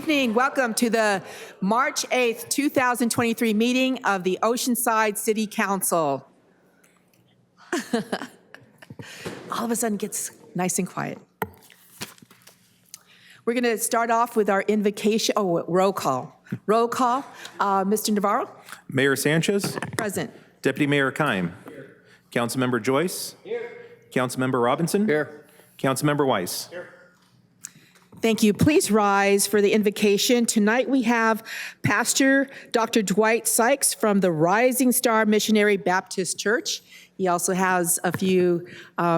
evening. Welcome to the March 8th, 2023 meeting of the Oceanside City Council. All of a sudden gets nice and quiet. We're going to start off with our invocation. Oh, roll call. Roll call. Mr. Navarro? Mayor Sanchez? Present. Deputy Mayor Keim? Here. Councilmember Joyce? Here. Councilmember Robinson? Here. Councilmember Weiss? Here. Thank you. Please rise for the invocation. Tonight we have Pastor Dr. Dwight Sykes from the Rising Star Missionary Baptist Church. He also has a few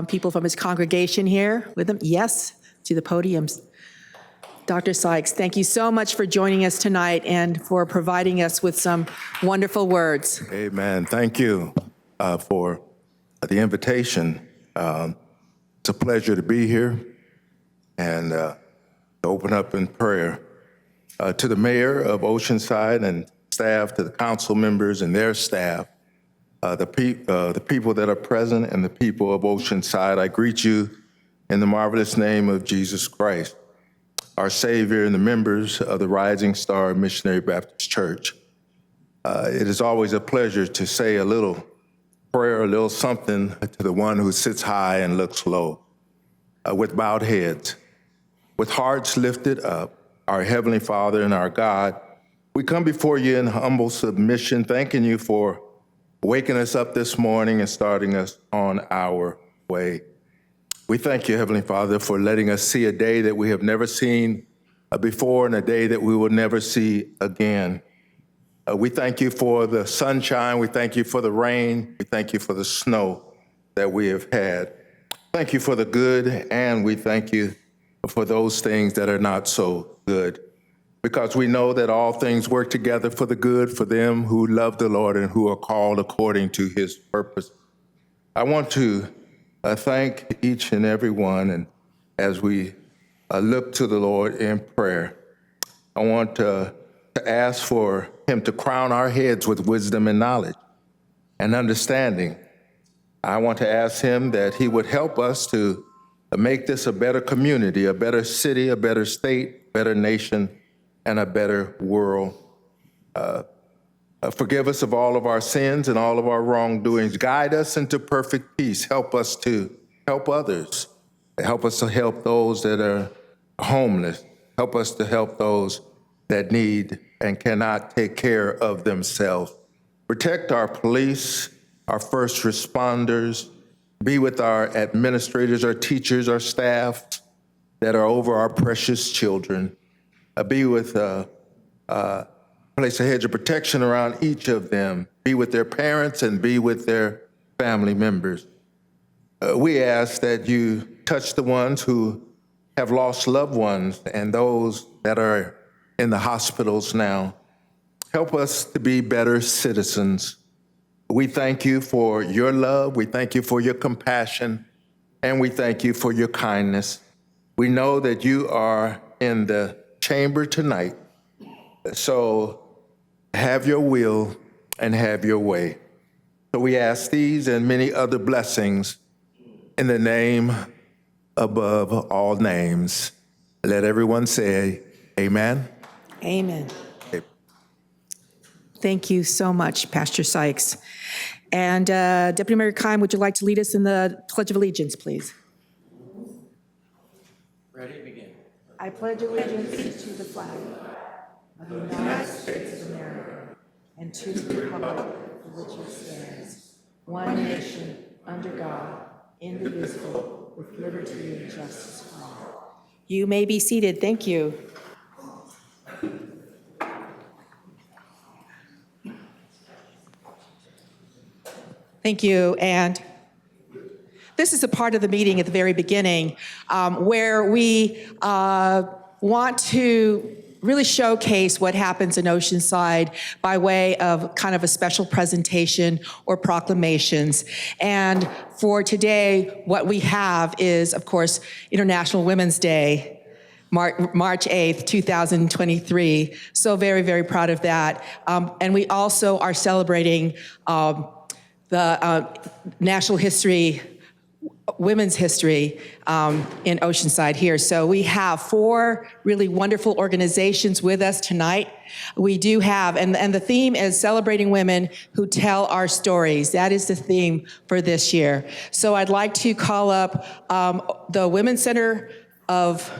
people from his congregation here with him. Yes, to the podiums. Dr. Sykes, thank you so much for joining us tonight and for providing us with some wonderful words. Amen. Thank you for the invitation. It's a pleasure to be here and open up in prayer. To the mayor of Oceanside and staff, to the council members and their staff, the people that are present and the people of Oceanside, I greet you in the marvelous name of Jesus Christ, our Savior, and the members of the Rising Star Missionary Baptist Church. It is always a pleasure to say a little prayer, a little something to the one who sits high and looks low, with bowed heads. With hearts lifted up, our Heavenly Father and our God, we come before you in humble submission, thanking you for waking us up this morning and starting us on our way. We thank you, Heavenly Father, for letting us see a day that we have never seen before and a day that we will never see again. We thank you for the sunshine. We thank you for the rain. We thank you for the snow that we have had. Thank you for the good, and we thank you for those things that are not so good, because we know that all things work together for the good for them who love the Lord and who are called according to his purpose. I want to thank each and every one, and as we look to the Lord in prayer, I want to ask for him to crown our heads with wisdom and knowledge and understanding. I want to ask him that he would help us to make this a better community, a better city, a better state, better nation, and a better world. Forgive us of all of our sins and all of our wrongdoings. Guide us into perfect peace. Help us to help others. Help us to help those that are homeless. Help us to help those that need and cannot take care of themselves. Protect our police, our first responders. Be with our administrators, our teachers, our staff that are over our precious children. Be with, place a hedge of protection around each of them. Be with their parents and be with their family members. We ask that you touch the ones who have lost loved ones and those that are in the hospitals now. Help us to be better citizens. We thank you for your love, we thank you for your compassion, and we thank you for your kindness. We know that you are in the chamber tonight, so have your will and have your way. So we ask these and many other blessings in the name above all names. Let everyone say amen. Amen. Thank you so much, Pastor Sykes. And Deputy Mayor Keim, would you like to lead us in the Pledge of Allegiance, please? Ready, begin. I pledge allegiance to the flag of the United States of America and to the republic for which it stands, one nation, under God, indivisible, with liberty and justice for all. You may be seated. Thank you. Thank you. And this is a part of the meeting at the very beginning where we want to really showcase what happens in Oceanside by way of kind of a special presentation or proclamations. And for today, what we have is, of course, International Women's Day, March 8th, 2023. So very, very proud of that. And we also are celebrating the National History women's history in Oceanside here. So we have 4 really wonderful organizations with us tonight. We do have, and the theme is celebrating women who tell our stories. That is the theme for this year. So I'd like to call up the Women's Center of,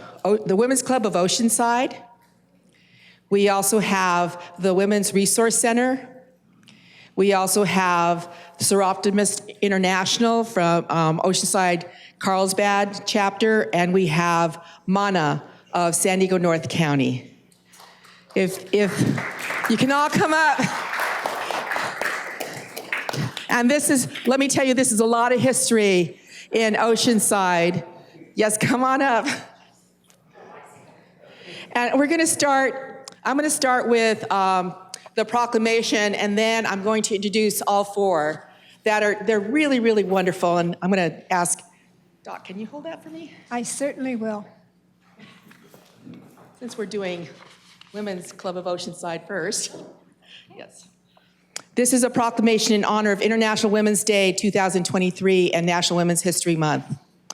the Women's Club of Oceanside. We also have the Women's Resource Center. We also have Seroptimist International from Oceanside Carlsbad chapter, and we have MANA of San Diego North County. If you can all come up. And this is, let me tell you, this is a lot of history in Oceanside. Yes, come on up. And we're gonna start, I'm gonna start with the proclamation, and then I'm going to introduce all 4 they're really, really wonderful. And I'm gonna ask, Doc, can you hold that for me? I certainly will. Since we're doing Women's Club of Oceanside first. Yes. This is a proclamation in honor of International Women's Day 2023 and National Women's History Month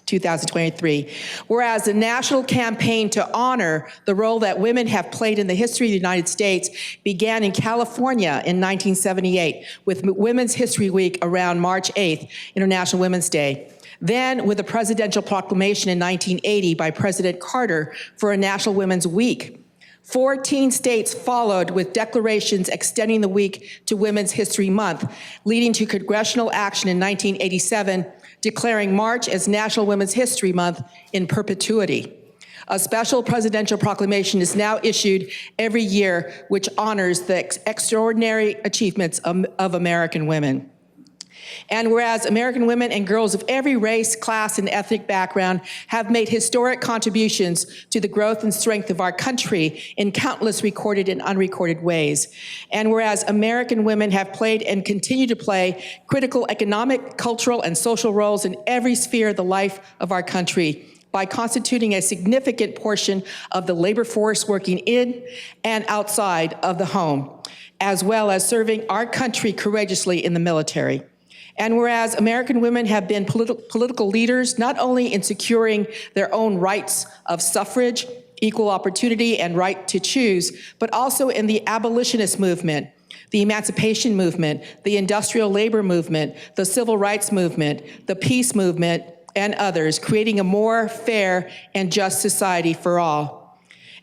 2023. Whereas the national campaign to honor the role that women have played in the history of the United States began in California in 1978 with Women's History Week around March 8th, International Women's Day. Then with a presidential proclamation in 1980 by President Carter for a National Women's Week. 14 states followed with declarations extending the week to Women's History Month, leading to congressional action in 1987, declaring March as National Women's History Month in perpetuity. A special presidential proclamation is now issued every year, which honors the extraordinary achievements of American women. And whereas American women and girls of every race, class, and ethnic background have made historic contributions to the growth and strength of our country in countless recorded and unrecorded ways. And whereas American women have played and continue to play critical economic, cultural, and social roles in every sphere of the life of our country, by constituting a significant portion of the labor force working in and outside of the home, as well as serving our country courageously in the military. And whereas American women have been political leaders, not only in securing their own rights of suffrage, equal opportunity, and right to choose, but also in the abolitionist movement, the emancipation movement, the industrial labor movement, the civil rights movement, the peace movement, and others, creating a more fair and just society for all.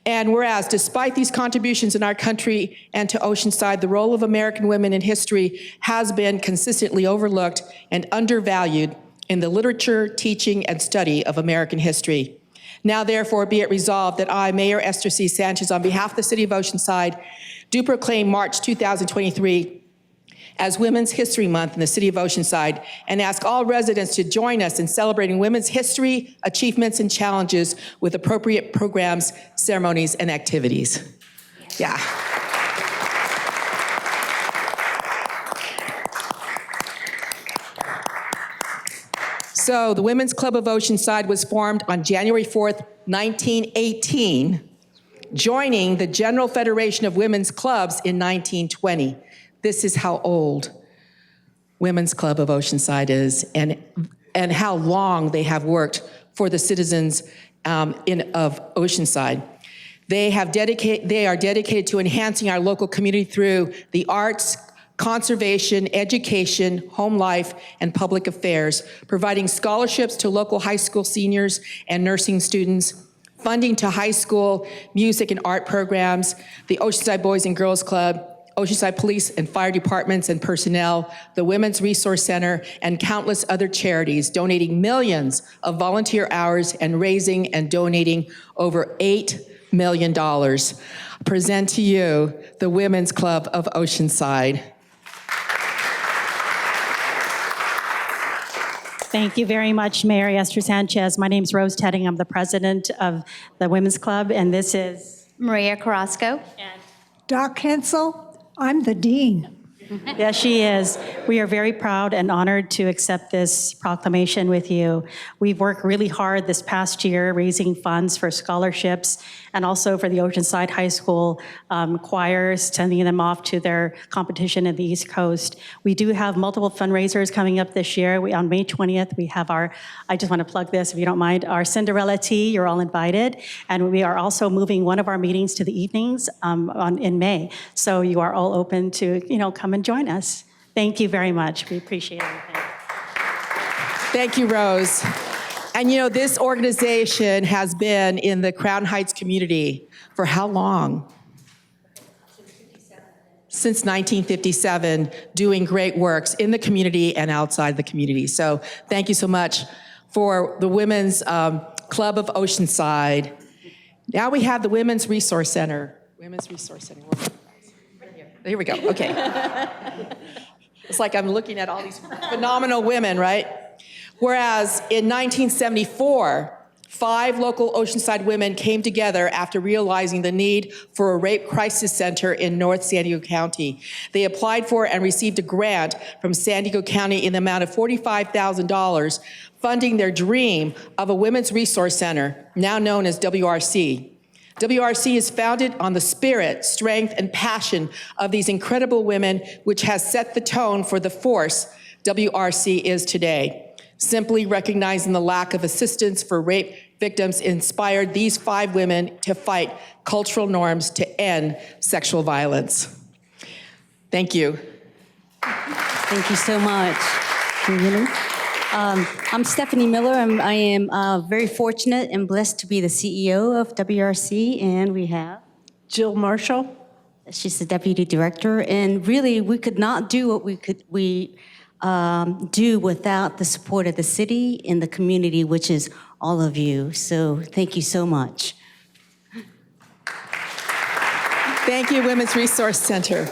And whereas, despite these contributions in our country and to Oceanside, the role of American women in history has been consistently overlooked and undervalued in the literature, teaching, and study of American history. Now, therefore, be it resolved that I, Mayor Esther C. Sanchez, on behalf of the City of Oceanside, do proclaim March 2023 as Women's History Month in the City of Oceanside, and ask all residents to join us in celebrating women's history, achievements, and challenges with appropriate programs, ceremonies, and activities. Yeah. So the Women's Club of Oceanside was formed on January 4th, 1918, joining the General Federation of Women's Clubs in 1920. This is how old Women's Club of Oceanside is, and how long they have worked for the citizens of Oceanside. They are dedicated to enhancing our local community through the arts, conservation, education, home life, and public affairs, providing scholarships to local high school seniors and nursing students, funding to high school music and art programs, the Oceanside Boys and Girls Club, Oceanside Police and Fire Departments and personnel, the Women's Resource Center, and countless other charities, donating millions of volunteer hours and raising and donating over $8 million. Present to you the Women's Club of Oceanside. Thank you very much, Mayor Esther Sanchez. My name is Rose Tedding. I'm the president of the Women's Club, and this is Maria Carrasco. Doc Hensel, I'm the dean. Yes, she is. We are very proud and honored to accept this proclamation with you. We've worked really hard this past year raising funds for scholarships and also for the Oceanside High School choirs, sending them off to their competition in the East Coast. We do have multiple fundraisers coming up this year. On May 20th, we have I just want to plug this if you don't mind, our Cinderella Tea. You're all invited. And we are also moving one of our meetings to the evenings in May. So you are all open to, come and join us. Thank you very much. We appreciate everything. Thank you, Rose. And this organization has been in the Crown Heights community for how long? Since 1957, doing great works in the community and outside the community. So thank you so much for the Women's Club of Oceanside. Now we have the Women's Resource Center. Women's Resource Center. Here we go, okay. It's like I'm looking at all these phenomenal women, right? Whereas in 1974, 5 local Oceanside women came together after realizing the need for a rape crisis center in North San Diego County. They applied for and received a grant from San Diego County in the amount of $45,000, funding their dream of a women's resource center, now known as WRC. WRC is founded on the spirit, strength, and passion of these incredible women, which has set the tone for the force WRC is today. Simply recognizing the lack of assistance for rape victims inspired these 5 women to fight cultural norms to end sexual violence. Thank you. Thank you so much. Can you hear me? I'm Stephanie Miller. I am very fortunate and blessed to be the CEO of WRC, and we have Jill Marshall. She's the deputy director, and really we could not do what we do without the support of the city and the community, which is all of you. So thank you so much. Thank you, Women's Resource Center.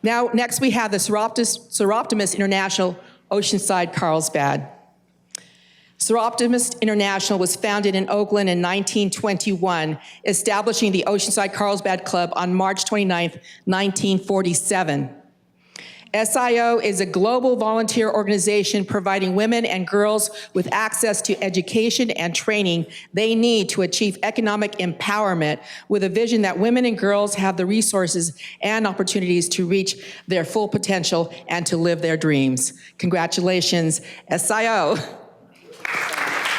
Now, next we have the Seroptimus International Oceanside Carlsbad. Seroptimus International was founded in Oakland in 1921, establishing the Oceanside Carlsbad Club on March 29, 1947. SIO is a global volunteer organization providing women and girls with access to education and training they need to achieve economic empowerment, with a vision that women and girls have the resources and opportunities to reach their full potential and to live their dreams. Congratulations, SIO.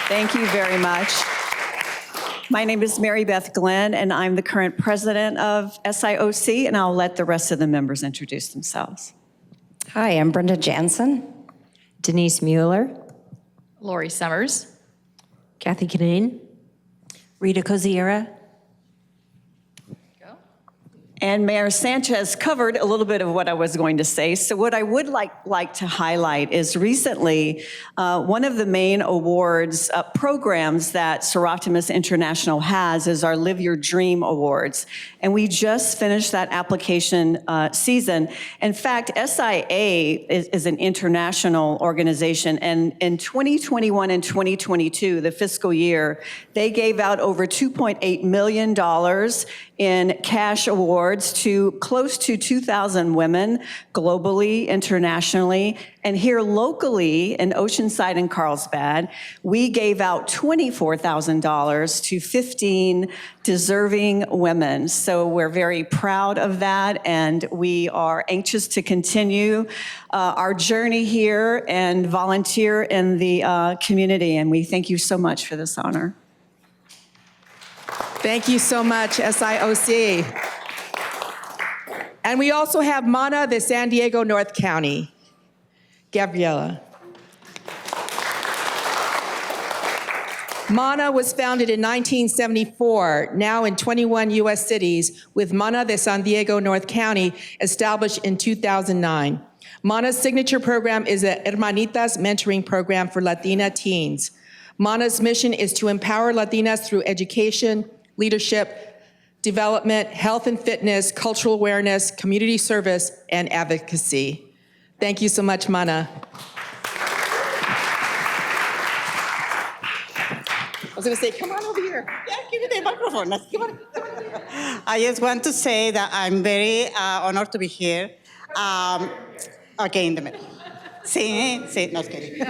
Thank you very much. My name is Mary Beth Glenn, and I'm the current president of SIOC, and I'll let the rest of the members introduce themselves. Hi, I'm Brenda Jansen, Denise Mueller, Lori Summers, Kathy Canane, Rita Coziera. And Mayor Sanchez covered a little bit of what I was going to say. So what I would like to highlight is recently, one of the main awards programs that Seroptimus International has is our Live Your Dream Awards. And we just finished that application season. In fact, SIA is an international organization. And in 2021 and 2022, the fiscal year, they gave out over $2.8 million in cash awards to close to 2,000 women globally, internationally. And here locally in Oceanside and Carlsbad, we gave out $24,000 to 15 deserving women. So we're very proud of that, and we are anxious to continue our journey here and volunteer in the community. And we thank you so much for this honor. Thank you so much, SIOC. And we also have MANA, the San Diego North County. Gabriela. MANA was founded in 1974, now in 21 U.S. cities, with MANA de San Diego North County established in 2009. MANA's signature program is a Hermanitas mentoring program for Latina teens. MANA's mission is to empower Latinas through education, leadership, development, health and fitness, cultural awareness, community service, and advocacy. Thank you so much, MANA. I was going to say, come on over here. Yeah, give me the microphone. Come on. I just want to say that I'm very honored to be here. Okay, in the middle. Sí, sí, no, just kidding. Yeah,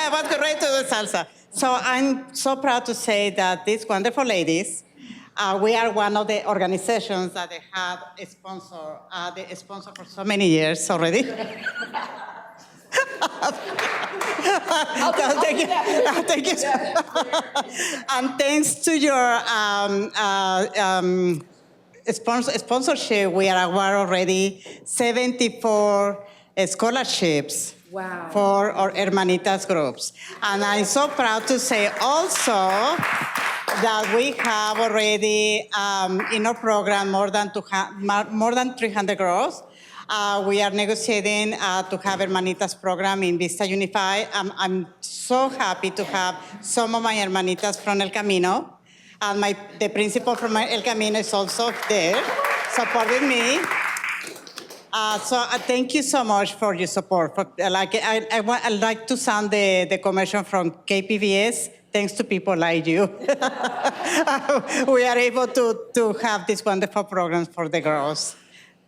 I was ready to do salsa. So I'm so proud to say that these wonderful ladies, we are one of the organizations that they had a sponsor, they sponsor for so many years already. Thank you. Thank you. And thanks to your sponsorship, we are awarded already 74 scholarships for our Hermanitas groups. And I'm so proud to say also that we have already in our program more than 300 girls. We are negotiating to have Hermanitas program in Vista Unified. I'm so happy to have some of my Hermanitas from El Camino. And the principal from El Camino is also there, supporting me. Thank you so much for your support. I'd like to sound the commercial from KPVS. Thanks to people like you, we are able to have these wonderful programs for the girls.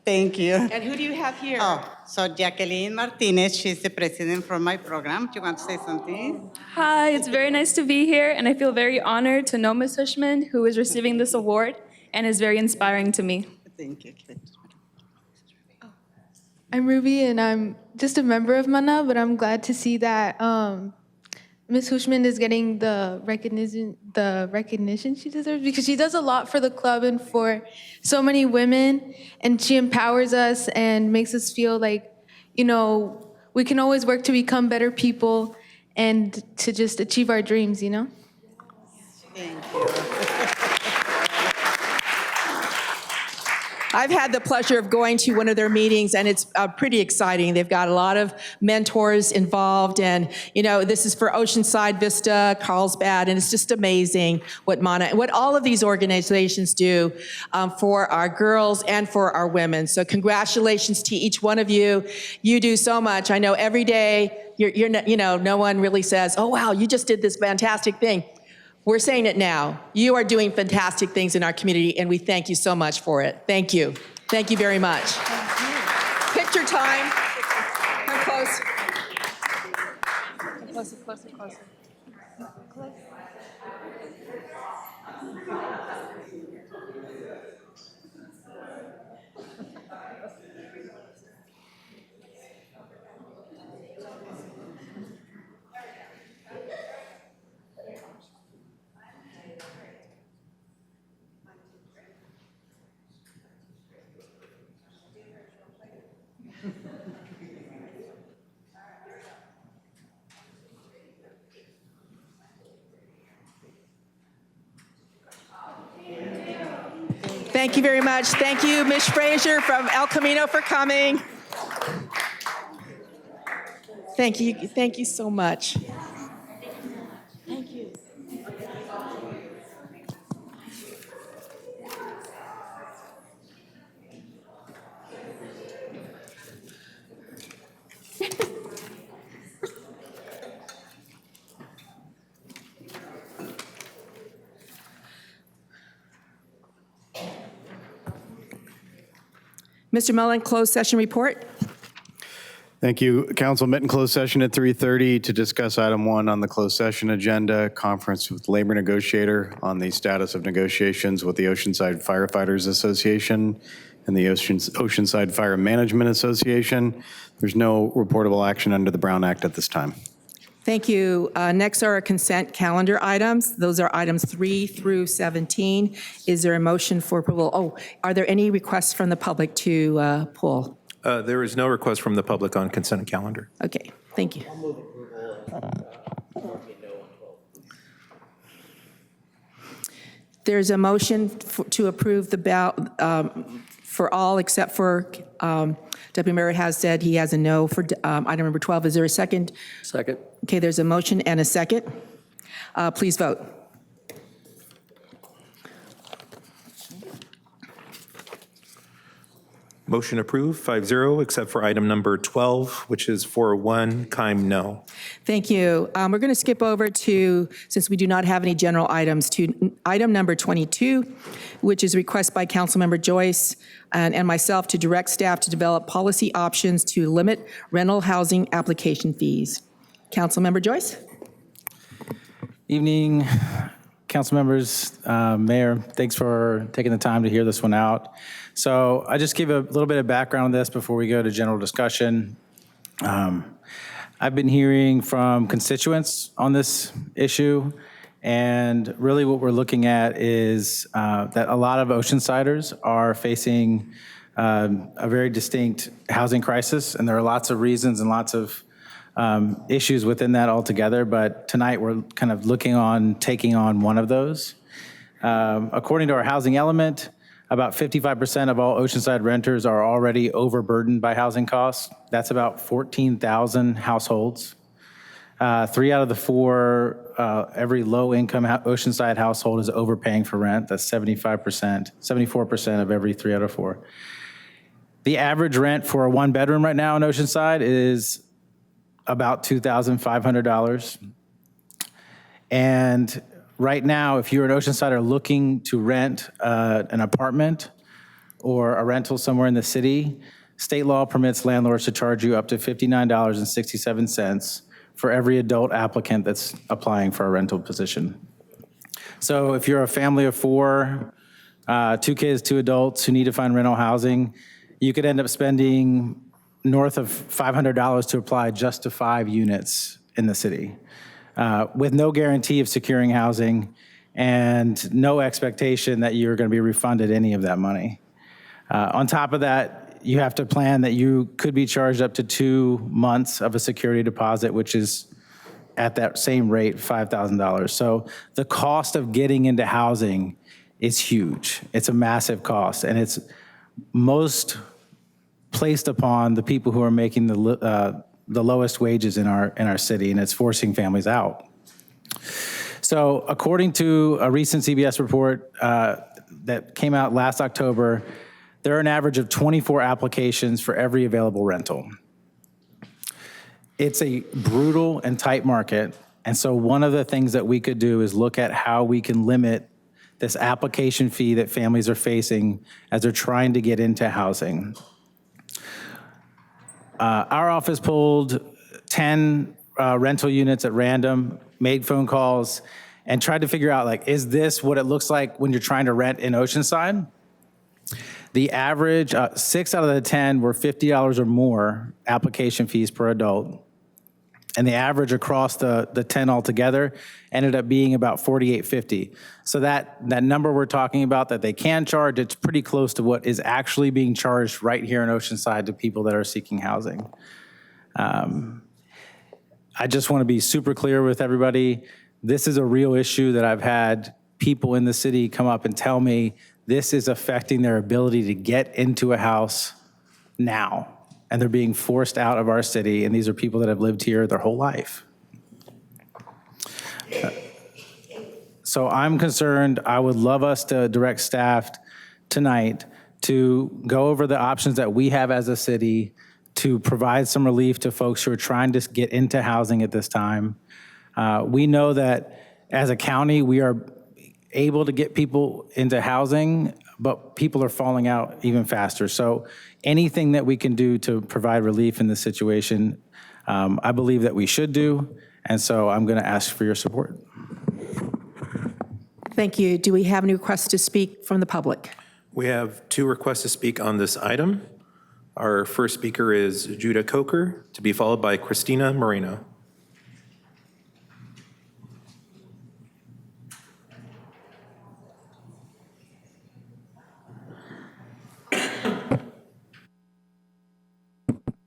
Thank you. And who do you have here? So Jacqueline Martinez, she's the president from my program. Do you want to say something? Hi, it's very nice to be here, and I feel very honored to know Ms. Hushman, who is receiving this award, and is very inspiring to me. Thank you. I'm Ruby, and I'm just a member of MANA, but I'm glad to see that Ms. Hushman is getting the recognition she deserves, because she does a lot for the club and for so many women, and she empowers us and makes us feel like, you know, we can always work to become better people and to just achieve our dreams, you know? Thank you. I've had the pleasure of going to one of their meetings, and it's pretty exciting. They've got a lot of mentors involved, and you know, this is for Oceanside, Vista, Carlsbad, and it's just amazing what all of these organizations do for our girls and for our women. So congratulations to each one of you. You do so much. I know every day, no one really says, "Oh wow, you just did this fantastic thing." We're saying it now. You are doing fantastic things in our community, and we thank you so much for it. Thank you. Thank you very much. Picture time. Come close. Closer, closer, closer. Thank you very much. Thank you, Ms. Frazier from El Camino, for coming. Thank you. Thank you so much. Thank you. Mr. Mullen, closed session report. Thank you. Council met in closed session at 3:30 to discuss item 1 on the closed session agenda, conference with labor negotiator on the status of negotiations with the Oceanside Firefighters Association and the Oceanside Fire Management Association. There's no reportable action under the Brown Act at this time. Thank you. Next are our consent calendar items. Those are items 3 through 17. Is there a motion for approval? Oh, are there any requests from the public to pull? There is no request from the public on consent calendar. Okay, thank you. There's a motion to approve the ballot for all except for Deputy Mayor has said he has a no for item number 12. Is there a second? Second. Okay, there's a motion and a second. Please vote. Motion approved, 5-0, except for item number 12, which is 4-1, Keim no. Thank you. We're going to skip over to, since we do not have any general items, to item number 22, which is request by Councilmember Joyce and myself to direct staff to develop policy options to limit rental housing application fees. Councilmember Joyce? Evening, council members, mayor, thanks for taking the time to hear this one out. So I just give a little bit of background on this before we go to general discussion. I've been hearing from constituents on this issue, and really what we're looking at is that a lot of Oceansiders are facing a very distinct housing crisis, and there are lots of reasons and lots of issues within that altogether, but tonight we're kind of taking on one of those. According to our housing element, about 55% of all Oceanside renters are already overburdened by housing costs. That's about 14,000 households. 3 out of the 4, every low-income Oceanside household is overpaying for rent. That's 75%, 74% of every 3 out of 4. The average rent for a one-bedroom right now in Oceanside is about $2,500. And right now, if you're an Oceansider looking to rent an apartment or a rental somewhere in the city, state law permits landlords to charge you up to $59.67 for every adult applicant that's applying for a rental position. So if you're a family of 4, 2 kids, 2 adults who need to find rental housing, you could end up spending north of $500 to apply just to 5 units in the city. With no guarantee of securing housing and no expectation that you're going to be refunded any of that money. On top of that, you have to plan that you could be charged up to 2 months of a security deposit, which is at that same rate, $5,000. So the cost of getting into housing is huge. It's a massive cost, and it's most placed upon the people who are making the lowest wages in our city, and it's forcing families out. So according to a recent CBS report that came out last October, there are an average of 24 applications for every available rental. It's a brutal and tight market, and so one of the things that we could do is look at how we can limit this application fee that families are facing as they're trying to get into housing. Our office pulled 10 rental units at random, made phone calls, and tried to figure out, like, is this what it looks like when you're trying to rent in Oceanside? The average, 6 out of the 10 were $50 or more application fees per adult. And the average across the 10 altogether ended up being about $48.50. So that number we're talking about that they can charge, it's pretty close to what is actually being charged right here in Oceanside to people that are seeking housing. I just want to be super clear with everybody. This is a real issue that I've had people in the city come up and tell me this is affecting their ability to get into a house now. And they're being forced out of our city, and these are people that have lived here their whole life. So I'm concerned. I would love us to direct staff tonight to go over the options that we have as a city to provide some relief to folks who are trying to get into housing at this time. We know that as a county, we are able to get people into housing, but people are falling out even faster. So anything that we can do to provide relief in this situation, I believe that we should do. And so I'm going to ask for your support. Thank you. Do we have any requests to speak from the public? We have 2 requests to speak on this item. Our first speaker is Judah Coker, to be followed by Christina Moreno.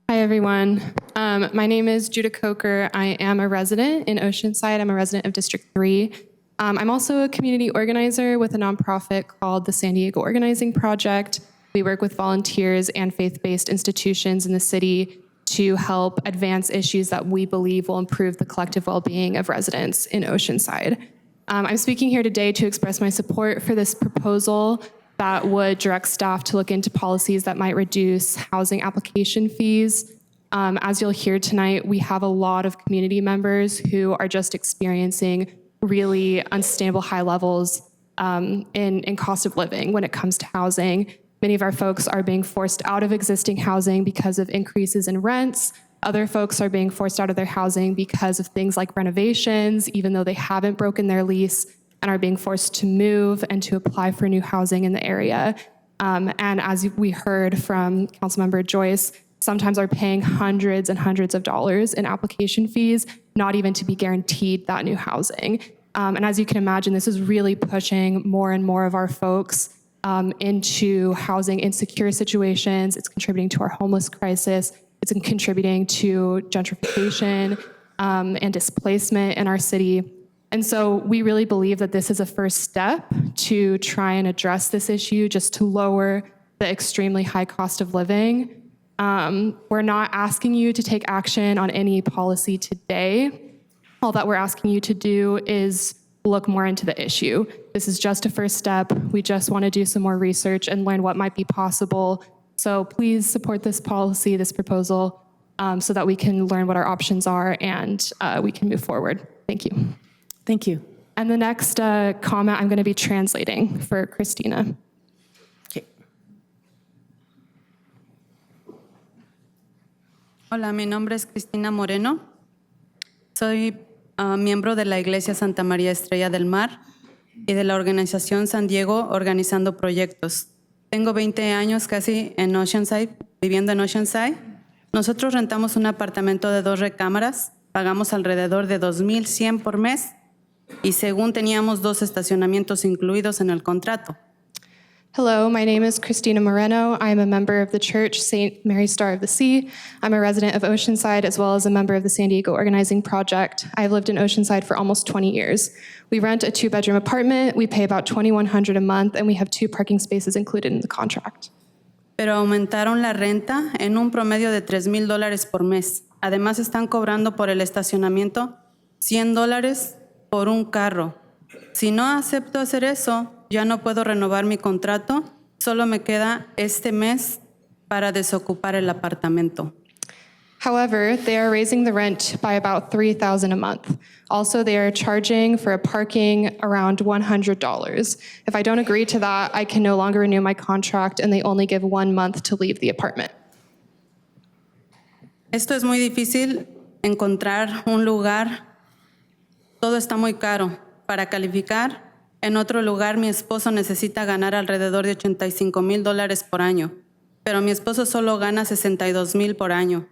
Hi, everyone. My name is Judah Coker. I am a resident in Oceanside. I'm a resident of District 3. I'm also a community organizer with a nonprofit called the San Diego Organizing Project. We work with volunteers and faith-based institutions in the city to help advance issues that we believe will improve the collective well-being of residents in Oceanside. I'm speaking here today to express my support for this proposal that would direct staff to look into policies that might reduce housing application fees. As you'll hear tonight, we have a lot of community members who are just experiencing really unsustainable high levels in cost of living when it comes to housing. Many of our folks are being forced out of existing housing because of increases in rents. Other folks are being forced out of their housing because of things like renovations, even though they haven't broken their lease, and are being forced to move and to apply for new housing in the area. And as we heard from Councilmember Joyce, sometimes are paying hundreds and hundreds of dollars in application fees, not even to be guaranteed that new housing. And as you can imagine, this is really pushing more and more of our folks into housing insecure situations. It's contributing to our homeless crisis. It's contributing to gentrification and displacement in our city. And so we really believe that this is a first step to try and address this issue, just to lower the extremely high cost of living. We're not asking you to take action on any policy today. All that we're asking you to do is look more into the issue. This is just a first step. We just want to do some more research and learn what might be possible. So please support this policy, this proposal, so that we can learn what our options are and we can move forward. Thank you. Thank you. And the next comment I'm going to be translating for Christina. Okay. Hola, mi nombre es Cristina Moreno. Soy miembro de la Iglesia Santa María Estrella del Mar y de la organización San Diego Organizando Proyectos. Tengo 20 años casi en Oceanside, viviendo en Oceanside. Nosotros rentamos un apartamento de 2 recámaras, pagamos alrededor de $2,100 por mes y según teníamos 2 estacionamientos incluidos en el contrato. Hello, my name is Christina Moreno. I am a member of the church, St. Mary Star of the Sea. I'm a resident of Oceanside as well as a member of the San Diego Organizing Project. I've lived in Oceanside for almost 20 years. We rent a 2-bedroom apartment. We pay about $2,100 a month, and we have 2 parking spaces included in the contract. Pero aumentaron la renta en un promedio de $3,000 por mes. Además, están cobrando por el estacionamiento $100 por un carro. Si no acepto hacer eso, ya no puedo renovar mi contrato. Solo me queda este mes para desocupar el apartamento. However, they are raising the rent by about $3,000 a month. Also, they are charging for a parking around $100. If I don't agree to that, I can no longer renew my contract, and they only give 1 month to leave the apartment. Esto es muy difícil encontrar un lugar. Todo está muy caro. Para calificar, en otro lugar mi esposo necesita ganar alrededor de $85,000 por año, pero mi esposo solo gana $62,000 por año.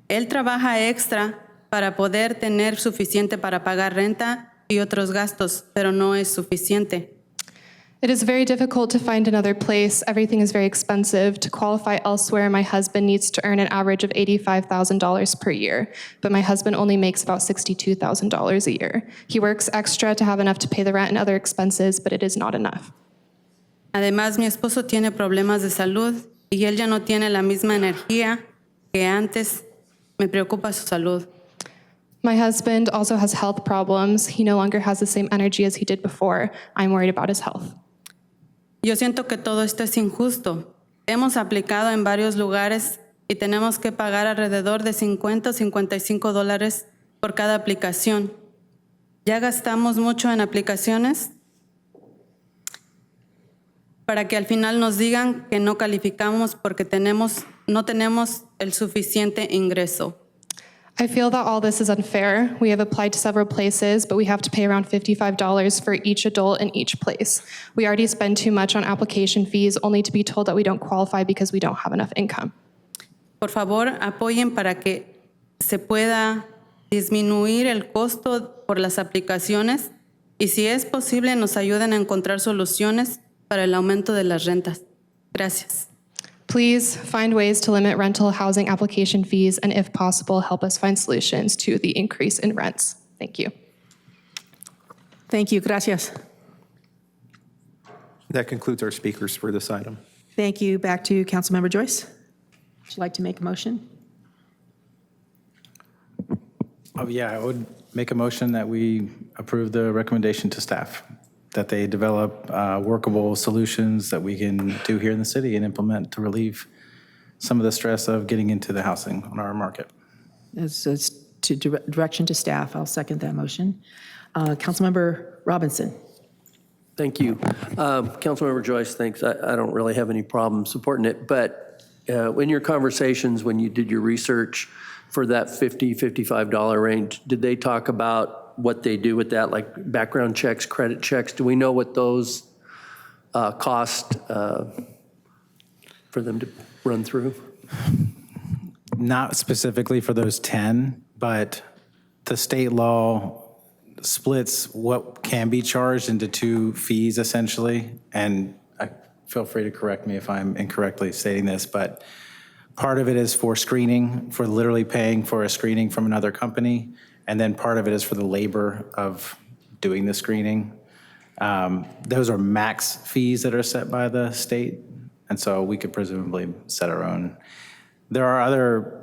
Él trabaja extra para poder tener suficiente para pagar renta y otros gastos, pero no es suficiente. It is very difficult to find another place. Everything is very expensive. To qualify elsewhere, my husband needs to earn an average of $85,000 per year, but my husband only makes about $62,000 a year. He works extra to have enough to pay the rent and other expenses, but it is not enough. Además, mi esposo tiene problemas de salud y él ya no tiene la misma energía que antes. Me preocupa su salud. My husband also has health problems. He no longer has the same energy as he did before. I'm worried about his health. Yo siento que todo esto es injusto. Hemos aplicado en varios lugares y tenemos que pagar alrededor de $50 o $55 por cada aplicación. Ya gastamos mucho en aplicaciones para que al final nos digan que no calificamos porque no tenemos el suficiente ingreso. I feel that all this is unfair. We have applied to several places, but we have to pay around $55 for each adult in each place. We already spend too much on application fees, only to be told that we don't qualify because we don't have enough income. Por favor, apoyen para que se pueda disminuir el costo por las aplicaciones y si es posible nos ayuden a encontrar soluciones para el aumento de las rentas. Gracias. Please find ways to limit rental housing application fees and, if possible, help us find solutions to the increase in rents. Thank you. Thank you. Gracias. That concludes our speakers for this item. Thank you. Back to Councilmember Joyce. Would you like to make a motion? Oh, yeah, I would make a motion that we approve the recommendation to staff, that they develop workable solutions that we can do here in the city and implement to relieve some of the stress of getting into the housing on our market. It's to direction to staff. I'll second that motion. Councilmember Robinson. Thank you. Councilmember Joyce, thanks. I don't really have any problem supporting it, but in your conversations, when you did your research for that $50, $55 range, did they talk about what they do with that, like background checks, credit checks? Do we know what those cost for them to run through? Not specifically for those 10, but the state law splits what can be charged into 2 fees essentially. And feel free to correct me if I'm incorrectly stating this, but part of it is for screening, for literally paying for a screening from another company. And then part of it is for the labor of doing the screening. Those are max fees that are set by the state. And so we could presumably set our own. There are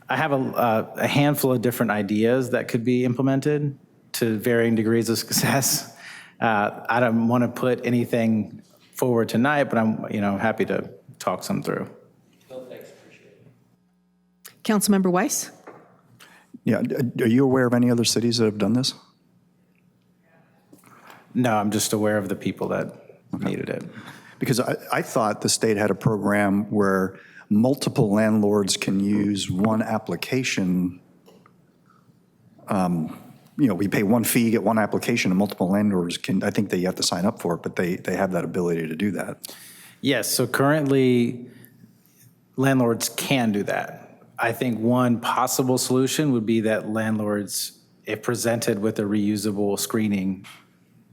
I have a handful of different ideas that could be implemented to varying degrees of success. I don't want to put anything forward tonight, but I'm happy to talk some through. Well, thanks, appreciate it. Councilmember Weiss. Yeah, are you aware of any other cities that have done this? No, I'm just aware of the people that needed it. Because I thought the state had a program where multiple landlords can use one application. We pay one fee, get one application, and multiple landlords can, I think they have to sign up for it, but they have that ability to do that. Yes, so currently landlords can do that. I think one possible solution would be that landlords, if presented with a reusable screening,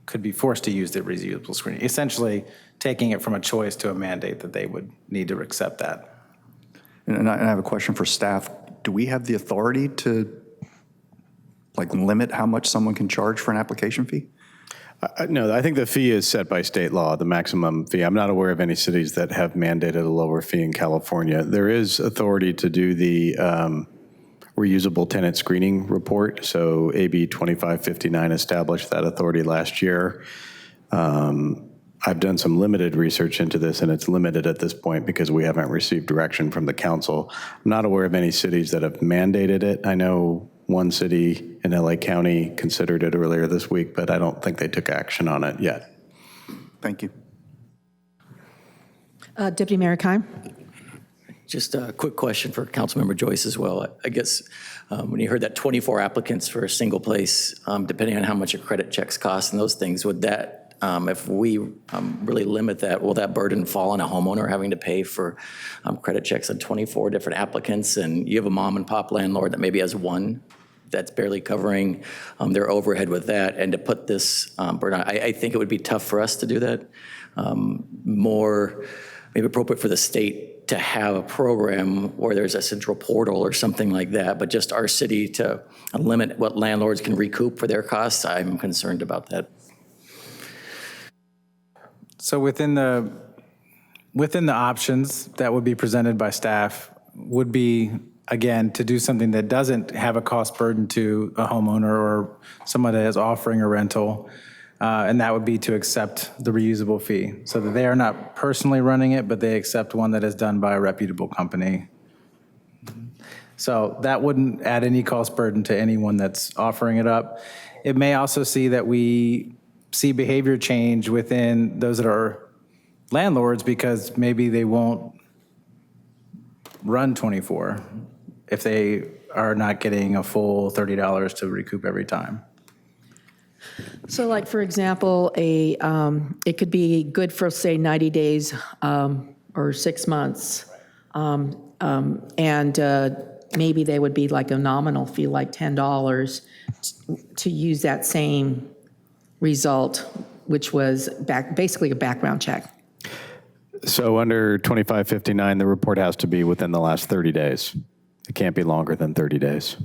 could be forced to use the reusable screening, essentially taking it from a choice to a mandate that they would need to accept that. And I have a question for staff. Do we have the authority to limit how much someone can charge for an application fee? No, I think the fee is set by state law, the maximum fee. I'm not aware of any cities that have mandated a lower fee in California. There is authority to do the reusable tenant screening report. So AB 2559 established that authority last year. I've done some limited research into this, and it's limited at this point because we haven't received direction from the council. I'm not aware of any cities that have mandated it. I know one city in LA County considered it earlier this week, but I don't think they took action on it yet. Thank you. Deputy Mayor Kime. Just a quick question for Councilmember Joyce as well. I guess when you heard that 24 applicants for a single place, depending on how much your credit checks cost and those things, would that, if we really limit that, will that burden fall on a homeowner having to pay for credit checks on 24 different applicants? And you have a mom and pop landlord that maybe has one that's barely covering their overhead with that. And to put this burden on, I think it would be tough for us to do that. More maybe appropriate for the state to have a program where there's a central portal or something like that, but just our city to limit what landlords can recoup for their costs, I'm concerned about that. So within the options that would be presented by staff would be, again, to do something that doesn't have a cost burden to a homeowner or someone that is offering a rental, and that would be to accept the reusable fee, so that they are not personally running it, but they accept one that is done by a reputable company. So that wouldn't add any cost burden to anyone that's offering it up. It may also see that we see behavior change within those that are landlords, because maybe they won't run 24 if they are not getting a full $30 to recoup every time. So like, for example, it could be good for, say, 90 days or 6 months. And maybe they would be like a nominal fee, like $10 to use that same result, which was basically a background check. So under 2559, the report has to be within the last 30 days. It can't be longer than 30 days.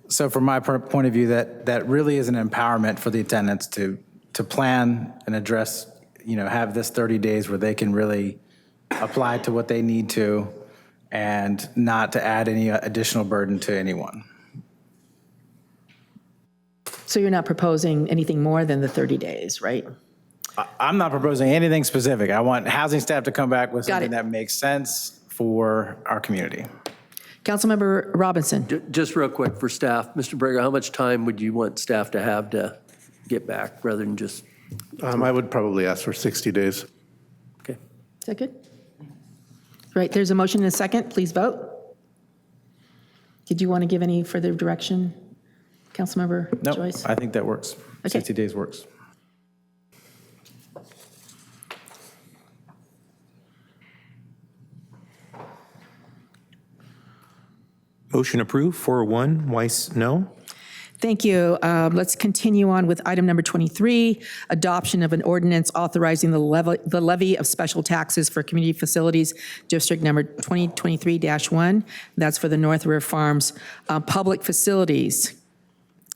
So from my point of view, that really is an empowerment for the tenants to plan and address, have this 30 days where they can really apply to what they need to, and not to add any additional burden to anyone. So you're not proposing anything more than the 30 days, right? I'm not proposing anything specific. I want housing staff to come back with Got something it. that makes sense for our community. Councilmember Robinson. Just real quick for staff, Mr. Brager, how much time would you want staff to have to get back rather than just? I would probably ask for 60 days. Okay. Is that good? Right, there's a motion and a second. Please vote. Did you want to give any further direction, Councilmember No, Joyce? I think that works. Okay. 60 days works. Motion approved, 4-1. Weiss, no. Thank you. Let's continue on with item number 23, adoption of an ordinance authorizing the levy of special taxes for community facilities, district number 2023-1. That's for the North River Farms public facilities.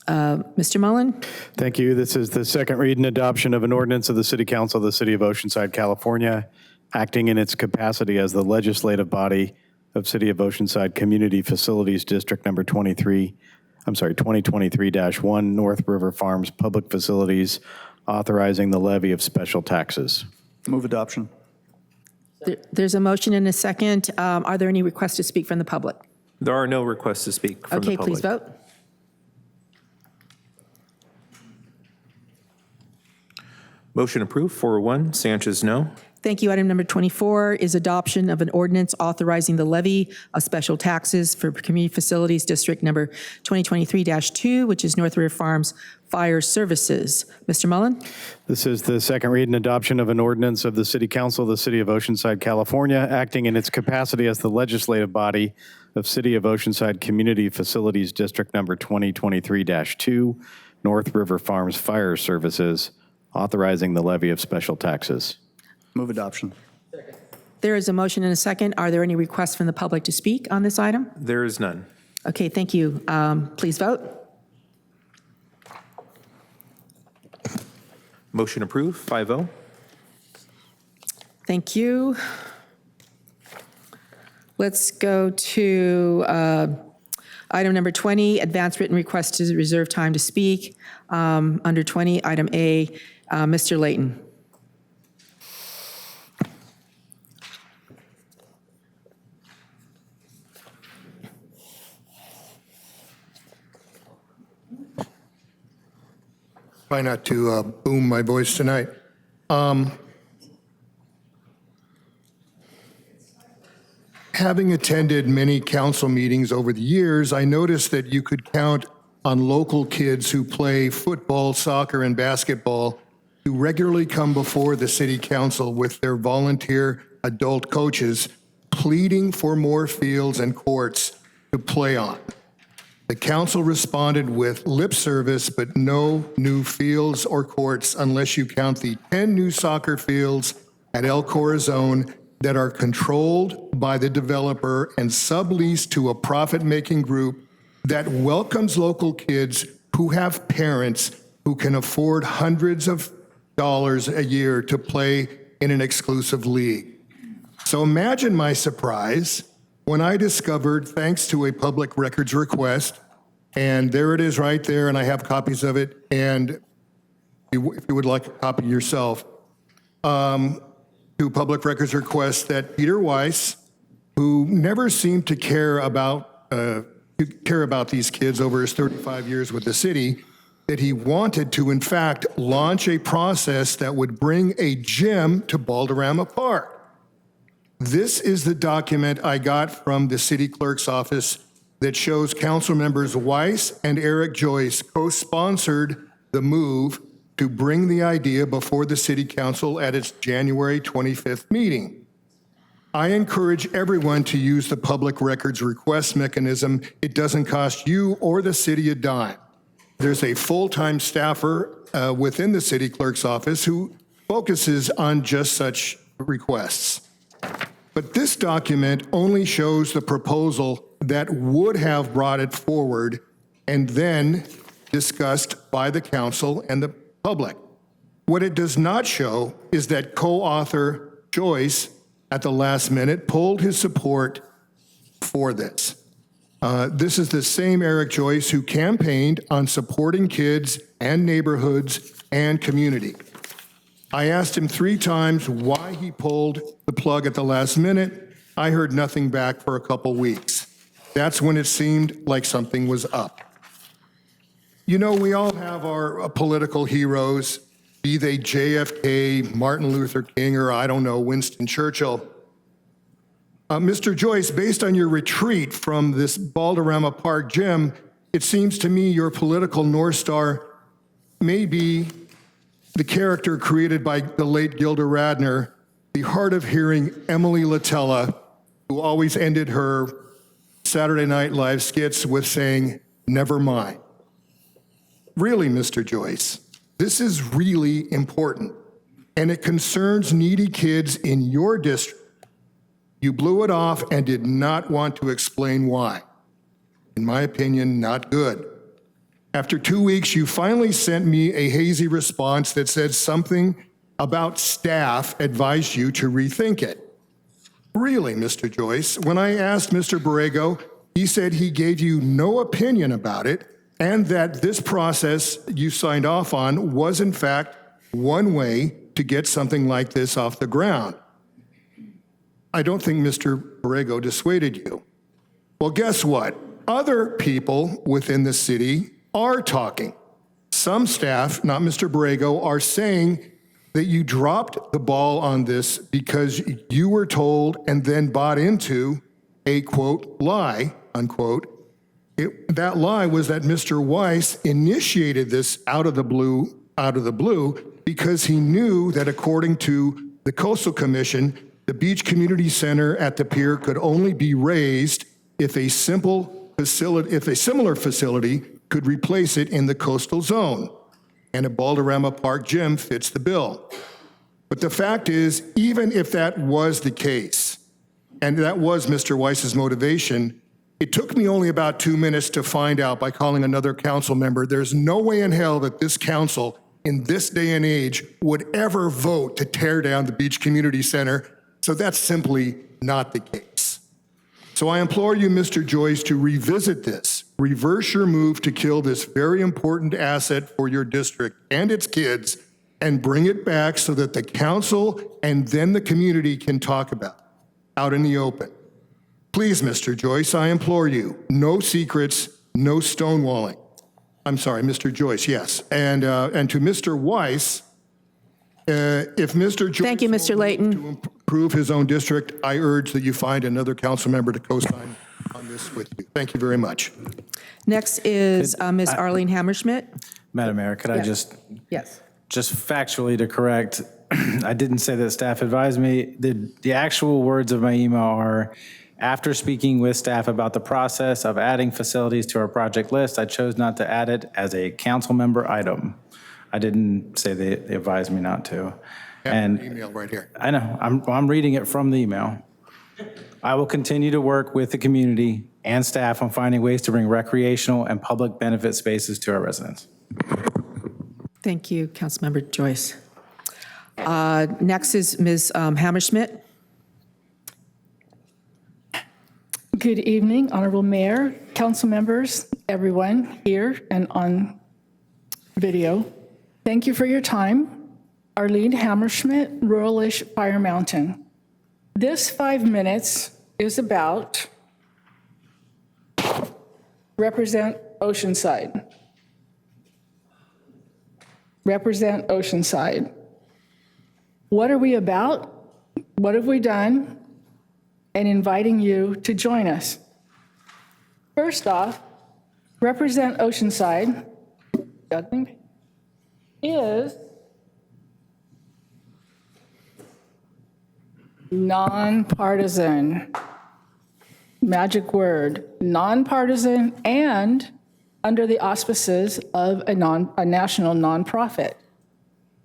Mr. Mullen? Thank you. This is the second read and adoption of an ordinance of the City Council of the City of Oceanside, California, acting in its capacity as the legislative body of City of Oceanside Community Facilities District number 2023-1, North River Farms Public Facilities, authorizing the levy of special taxes. Move adoption. There's a motion and a second. Are there any requests to speak from the public? There are no requests to speak from the Okay, public. please vote. Motion approved, 4-1. Sanchez, no. Thank you. Item number 24 is adoption of an ordinance authorizing the levy of special taxes for community facilities district number 2023-2, which is North River Farms Fire Services. Mr. Mullen? This is the second read and adoption of an ordinance of the City Council of the City of Oceanside, California, acting in its capacity as the legislative body of City of Oceanside Community Facilities District number 2023-2, North River Farms Fire Services, authorizing the levy of special taxes. Move adoption. There is a motion and a second. Are there any requests from the public to speak on this item? There is none. Okay, thank you. Please vote. Motion approved, 5-0. Thank you. Let's go to item number 20, advance written request to reserve time to speak. Under 20, item A, Mr. Layton. Try not to boom my voice tonight. Having attended many council meetings over the years, I noticed that you could count on local kids who play football, soccer, and basketball who regularly come before the city council with their volunteer adult coaches pleading for more fields and courts to play on. The council responded with lip service, but no new fields or courts unless you count the 10 new soccer fields at El Corazon that are controlled by the developer and subleased to a profit-making group that welcomes local kids who have parents who can afford hundreds of dollars a year to play in an exclusive league. So imagine my surprise when I discovered, thanks to a public records request, and there it is right there, and I have copies of it, and if you would like a copy yourself, to public records request that Peter Weiss, who never seemed to care about these kids over his 35 years with the city, that he wanted to, in fact, launch a process that would bring a gym to Balderrama Park. This is the document I got from the city clerk's office that shows council members Weiss and Eric Joyce co-sponsored the move to bring the idea before the city council at its January 25th meeting. I encourage everyone to use the public records request mechanism. It doesn't cost you or the city a dime. There's a full-time staffer within the city clerk's office who focuses on just such requests. But this document only shows the proposal that would have brought it forward and then discussed by the council and the public. What it does not show is that co-author Joyce, at the last minute, pulled his support for this. This is the same Eric Joyce who campaigned on supporting kids and neighborhoods and community. I asked him 3 times why he pulled the plug at the last minute. I heard nothing back for a couple weeks. That's when it seemed like something was up. You know, we all have our political heroes, be they JFK, Martin Luther King, or I don't know, Winston Churchill. Mr. Joyce, based on your retreat from this Balderrama Park gym, it seems to me your political North Star may be the character created by the late Gilda Radner, the hard-of-hearing Emily Latella, who always ended her Saturday Night Live skits with saying, "Never mind." Really, Mr. Joyce, this is really important, and it concerns needy kids in your district. You blew it off and did not want to explain why. In my opinion, not good. After 2 weeks, you finally sent me a hazy response that said something about staff advised you to rethink it. Really, Mr. Joyce, when I asked Mr. Borrego, he said he gave you no opinion about it and that this process you signed off on was in fact one way to get something like this off the ground. I don't think Mr. Borrego dissuaded you. Well, guess what? Other people within the city are talking. Some staff, not Mr. Borrego, are saying that you dropped the ball on this because you were told and then bought into a, quote, lie, unquote. That lie was that Mr. Weiss initiated this out of the blue, because he knew that according to the Coastal Commission, the beach community center at the pier could only be raised if a similar facility could replace it in the coastal zone, and a Balderrama Park gym fits the bill. But the fact is, even if that was the case, and that was Mr. Weiss's motivation, it took me only about 2 minutes to find out by calling another council member, there's no way in hell that this council in this day and age would ever vote to tear down the beach community center. So that's simply not the case. So I implore you, Mr. Joyce, to revisit this, reverse your move to kill this very important asset for your district and its kids, and bring it back so that the council and then the community can talk about it out in the open. Please, Mr. Joyce, I implore you, no secrets, no stonewalling. I'm sorry, Mr. Joyce, yes. And to Mr. Weiss, if Mr. Joyce Thank you, Mr. Layton. to improve his own district, I urge that you find another council member to co-sign on this with you. Thank you very much. Next is Ms. Arlene Hammerschmidt. Madam Mayor, could I Yes. Yes. just factually to correct, I didn't say that staff advised me. The actual words of my email are, after speaking with staff about the process of adding facilities to our project list, I chose not to add it as a council member item. I didn't say they advised me not to. And email right here. I know, I'm reading it from the email. I will continue to work with the community and staff on finding ways to bring recreational and public benefit spaces to our residents. Thank you, Councilmember Joyce. Next is Ms. Hammerschmidt. Good evening, Honorable Mayor, council members, everyone here and on video. Thank you for your time. Arlene Hammerschmidt, Ruralish Fire Mountain. This 5 minutes is about represent Oceanside. Represent Oceanside. What are we about? What have we done? And inviting you to join us. First off, represent Oceanside is nonpartisan. Magic word, nonpartisan, and under the auspices of a national nonprofit.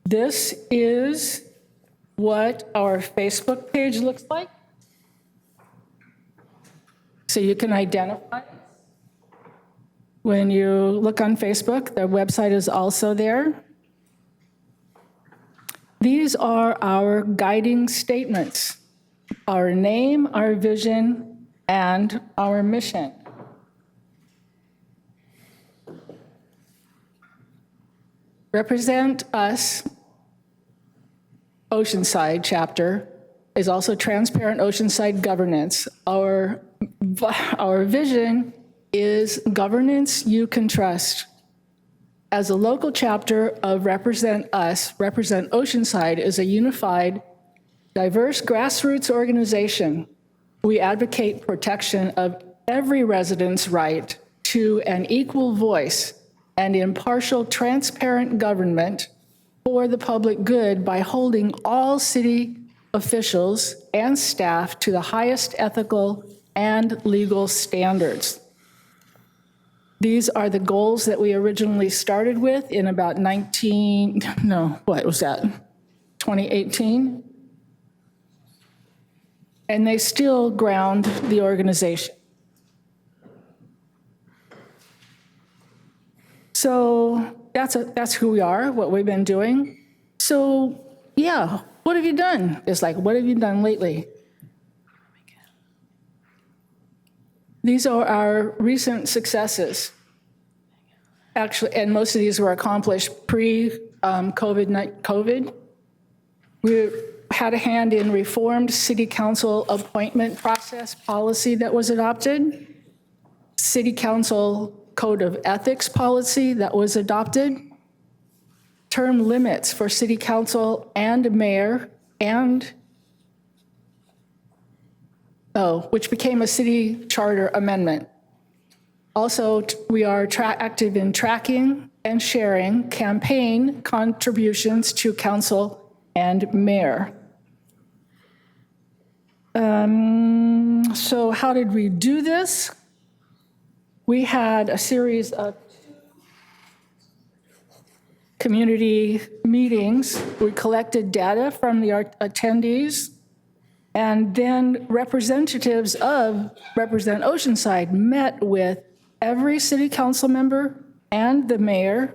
This is what our Facebook page looks like. So you can identify it. When you look on Facebook, the website is also there. These are our guiding statements, our name, our vision, and our mission. Represent us Oceanside chapter is also transparent Oceanside governance. Our vision is governance you can trust. As a local chapter of Represent Us, Represent Oceanside is a unified, diverse grassroots organization. We advocate protection of every resident's right to an equal voice and impartial, transparent government for the public good by holding all city officials and staff to the highest ethical and legal standards. These are the goals that we originally started with in about 2018? And they still ground the organization. So that's who we are, what we've been doing. So yeah, what have you done? It's like, what have you done lately? These are our recent successes. Actually, and most of these were accomplished pre-COVID. We had a hand in reformed city council appointment process policy that was adopted, city council code of ethics policy that was adopted, term limits for city council and mayor, and which became a city charter amendment. Also, we are active in tracking and sharing campaign contributions to council and mayor. So how did we do this? We had a series of community meetings. We collected data from the attendees, and then representatives of Represent Oceanside met with every city council member and the mayor.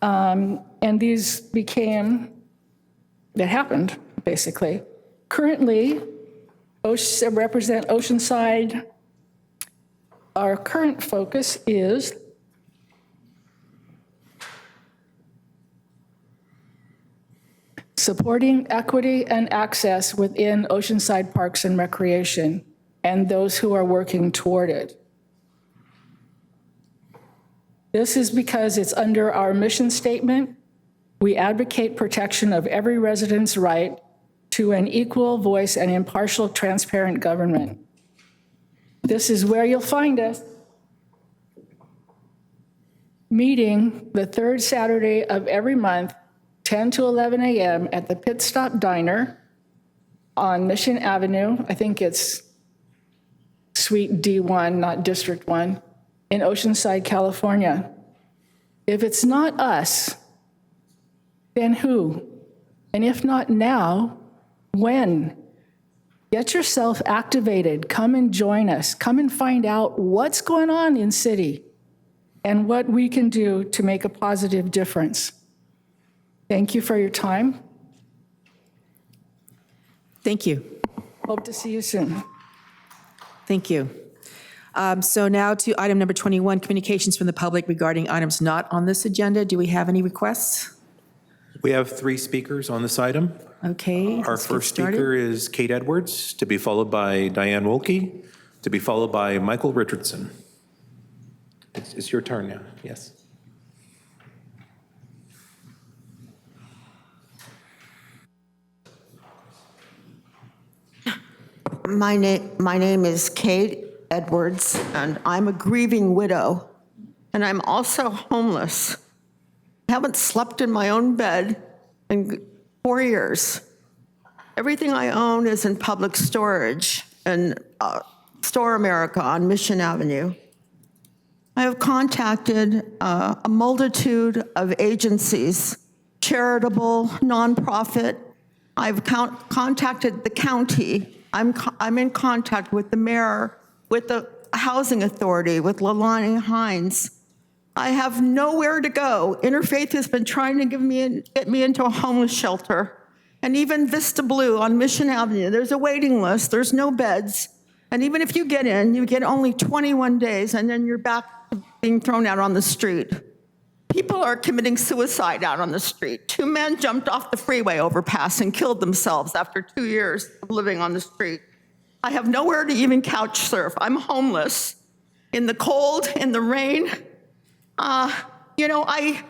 And these that happened, basically. Currently, Represent Oceanside, our current focus is supporting equity and access within Oceanside Parks and Recreation and those who are working toward it. This is because it's under our mission statement. We advocate protection of every resident's right to an equal voice and impartial, transparent government. This is where you'll find us. Meeting the third Saturday of every month, 10 to 11 a.m. at the Pit Stop Diner on Mission Avenue. I think it's Suite D1, not District 1, in Oceanside, California. If it's not us, then who? And if not now, when? Get yourself activated. Come and join us. Come and find out what's going on in city and what we can do to make a positive difference. Thank you for your time. Thank you. Hope to see you soon. Thank you. So now to item number 21, communications from the public regarding items not on this agenda. Do we have any requests? We have 3 speakers on this item. Okay. Our first speaker is Kate Edwards, to be followed by Diane Wolke, to be followed by Michael Richardson. It's your turn now. Yes. My name is Kate Edwards, and I'm a grieving widow, and I'm also homeless. I haven't slept in my own bed in 4 years. Everything I own is in public storage in Store America on Mission Avenue. I have contacted a multitude of agencies, charitable, nonprofit. I've contacted the county. I'm in contact with the mayor, with the housing authority, with Leilani Hines. I have nowhere to go. Interfaith has been trying to get me into a homeless shelter. And even Vista Blue on Mission Avenue, there's a waiting list, there's no beds. And even if you get in, you get only 21 days, and then you're back to being thrown out on the street. People are committing suicide out on the street. 2 men jumped off the freeway overpass and killed themselves after 2 years of living on the street. I have nowhere to even couch surf. I'm homeless in the cold, in the rain. I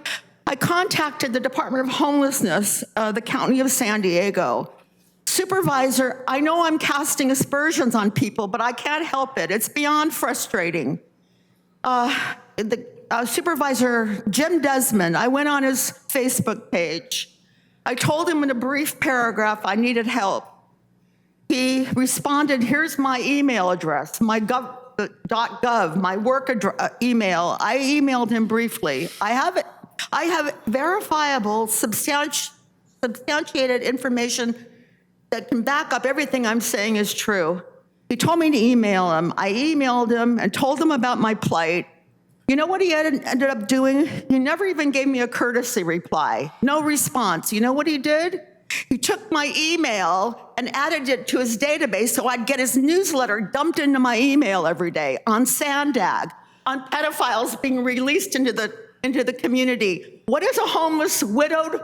contacted the Department of Homelessness, the County of San Diego. Supervisor, I know I'm casting aspersions on people, but I can't help it. It's beyond frustrating. Supervisor Jim Desmond, I went on his Facebook page. I told him in a brief paragraph I needed help. He responded, here's my email address, my .gov, my work email. I emailed him briefly. I have verifiable, substantiated information that can back up everything I'm saying is true. He told me to email him. I emailed him and told him about my plight. You know what he ended up doing? He never even gave me a courtesy reply. No response. You know what he did? He took my email and added it to his database so I'd get his newsletter dumped into my email every day on Sandag, on pedophiles being released into the community. What is a homeless, widowed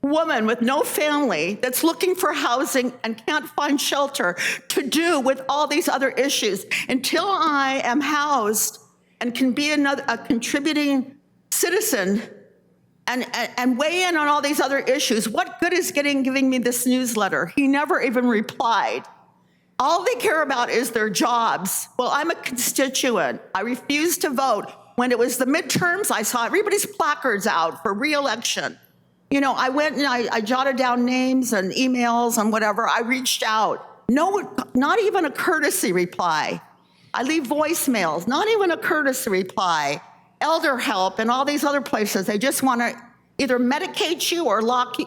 woman with no family that's looking for housing and can't find shelter to do with all these other issues? Until I am housed and can be a contributing citizen and weigh in on all these other issues, what good is giving me this newsletter? He never even replied. All they care about is their jobs. Well, I'm a constituent. I refused to vote. When it was the midterms, I saw everybody's placards out for re-election. I went and I jotted down names and emails and whatever. I reached out. No, not even a courtesy reply. I leave voicemails, not even a courtesy reply. Elder help and all these other places, they just want to either medicate you or lock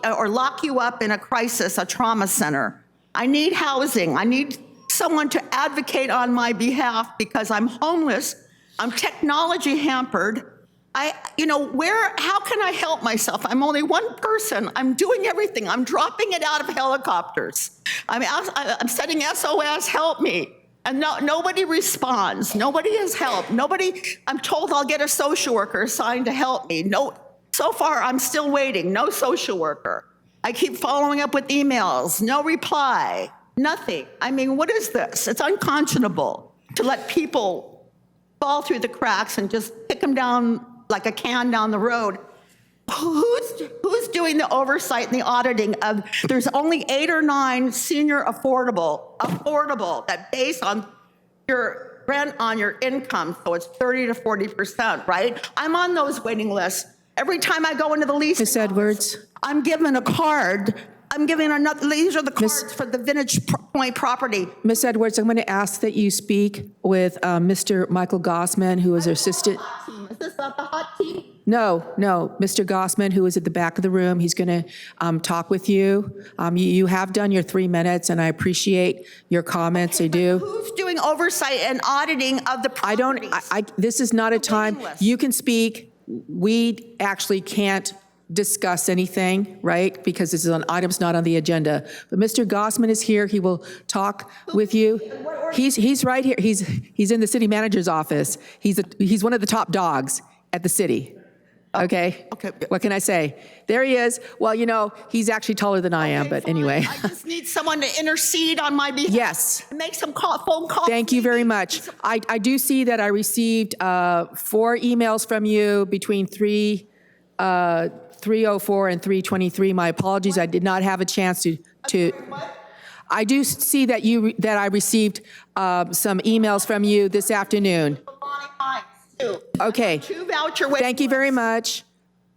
you up in a crisis, a trauma center. I need housing. I need someone to advocate on my behalf because I'm homeless. I'm technology hampered. How can I help myself? I'm only one person. I'm doing everything. I'm dropping it out of helicopters. I'm sending SOS, help me. And nobody responds. Nobody has helped. I'm told I'll get a social worker assigned to help me. No, so far I'm still waiting. No social worker. I keep following up with emails. No reply. Nothing. What is this? It's unconscionable to let people fall through the cracks and just kick them down like a can down the road. Who's doing the oversight and the auditing of, there's only 8 or 9 senior affordable that based on your rent on your income, so it's 30 to 40%, right? I'm on those waiting lists. Every time I go into the leasing Ms. Edwards. I'm given a card. I'm giving another, these are the cards for the Vintage Point property. Ms. Edwards, I'm going to ask that you speak with Mr. Michael Gossman, who is our assistant. Is this not the hot team? No, Mr. Gossman, who is at the back of the room, he's going to talk with you. You have done your 3 minutes, and I appreciate your comments. I do. Who's doing oversight and auditing of the properties? This is not a time. You can speak. We actually can't discuss anything, right? Because this is an item's not on the agenda. But Mr. Gossman is here. He will talk with you. He's right here. He's in the city manager's office. He's one of the top dogs at the city. Okay. What can I say? There he is. Well, he's actually taller than I am, but fine. Anyway. I just need someone to intercede on my behalf. Yes. Make some phone calls. Thank you very much. I do see that I received 4 emails from you between 3:04 and 3:23. My apologies. I did not have a chance to. I do see that I received some emails from you this afternoon. Okay. 2 voucher. Thank you very much.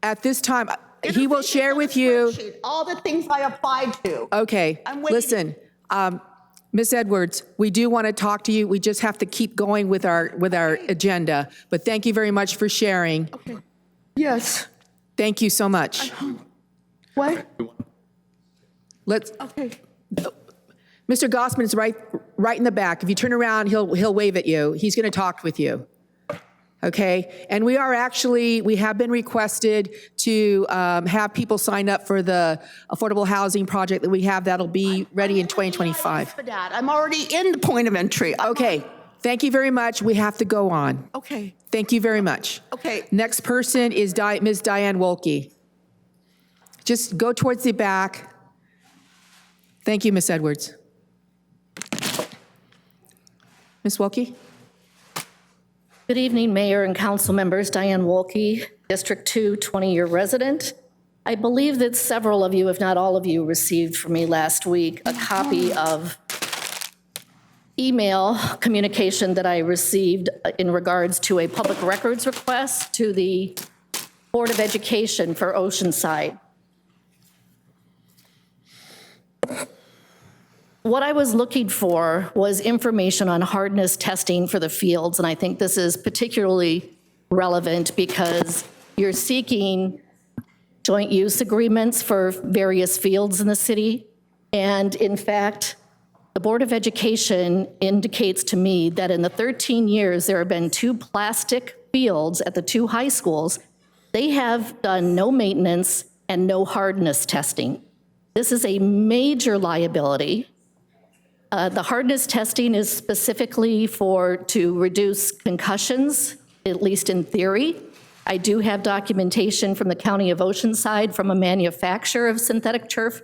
At this time, he will share with you all the things I applied to. Okay. Listen, Ms. Edwards, we do want to talk to you. We just have to keep going with our agenda. But thank you very much for sharing. Okay. Yes. Thank you so much. What? Okay. Mr. Gossman is right in the back. If you turn around, he'll wave at you. He's going to talk with you. Okay, and we have been requested to have people sign up for the affordable housing project that we have that'll be ready in 2025. For that. I'm already in the point of entry. Okay, Thank you very much. We have to go on. Okay. Thank you very much. Okay. Next person is Ms. Diane Wolke. Just go towards the back. Thank you, Ms. Edwards. Ms. Wolke? Good evening, Mayor and council members. Diane Wolke, District 2, 20-year resident. I believe that several of you, if not all of you, received from me last week a copy of email communication that I received in regards to a public records request to the Board of Education for Oceanside. What I was looking for was information on hardness testing for the fields, and I think this is particularly relevant because you're seeking joint use agreements for various fields in the city. And in fact, the Board of Education indicates to me that in the 13 years there have been 2 plastic fields at the 2 high schools. They have done no maintenance and no hardness testing. This is a major liability. The hardness testing is specifically to reduce concussions, at least in theory. I do have documentation from the County of Oceanside from a manufacturer of synthetic turf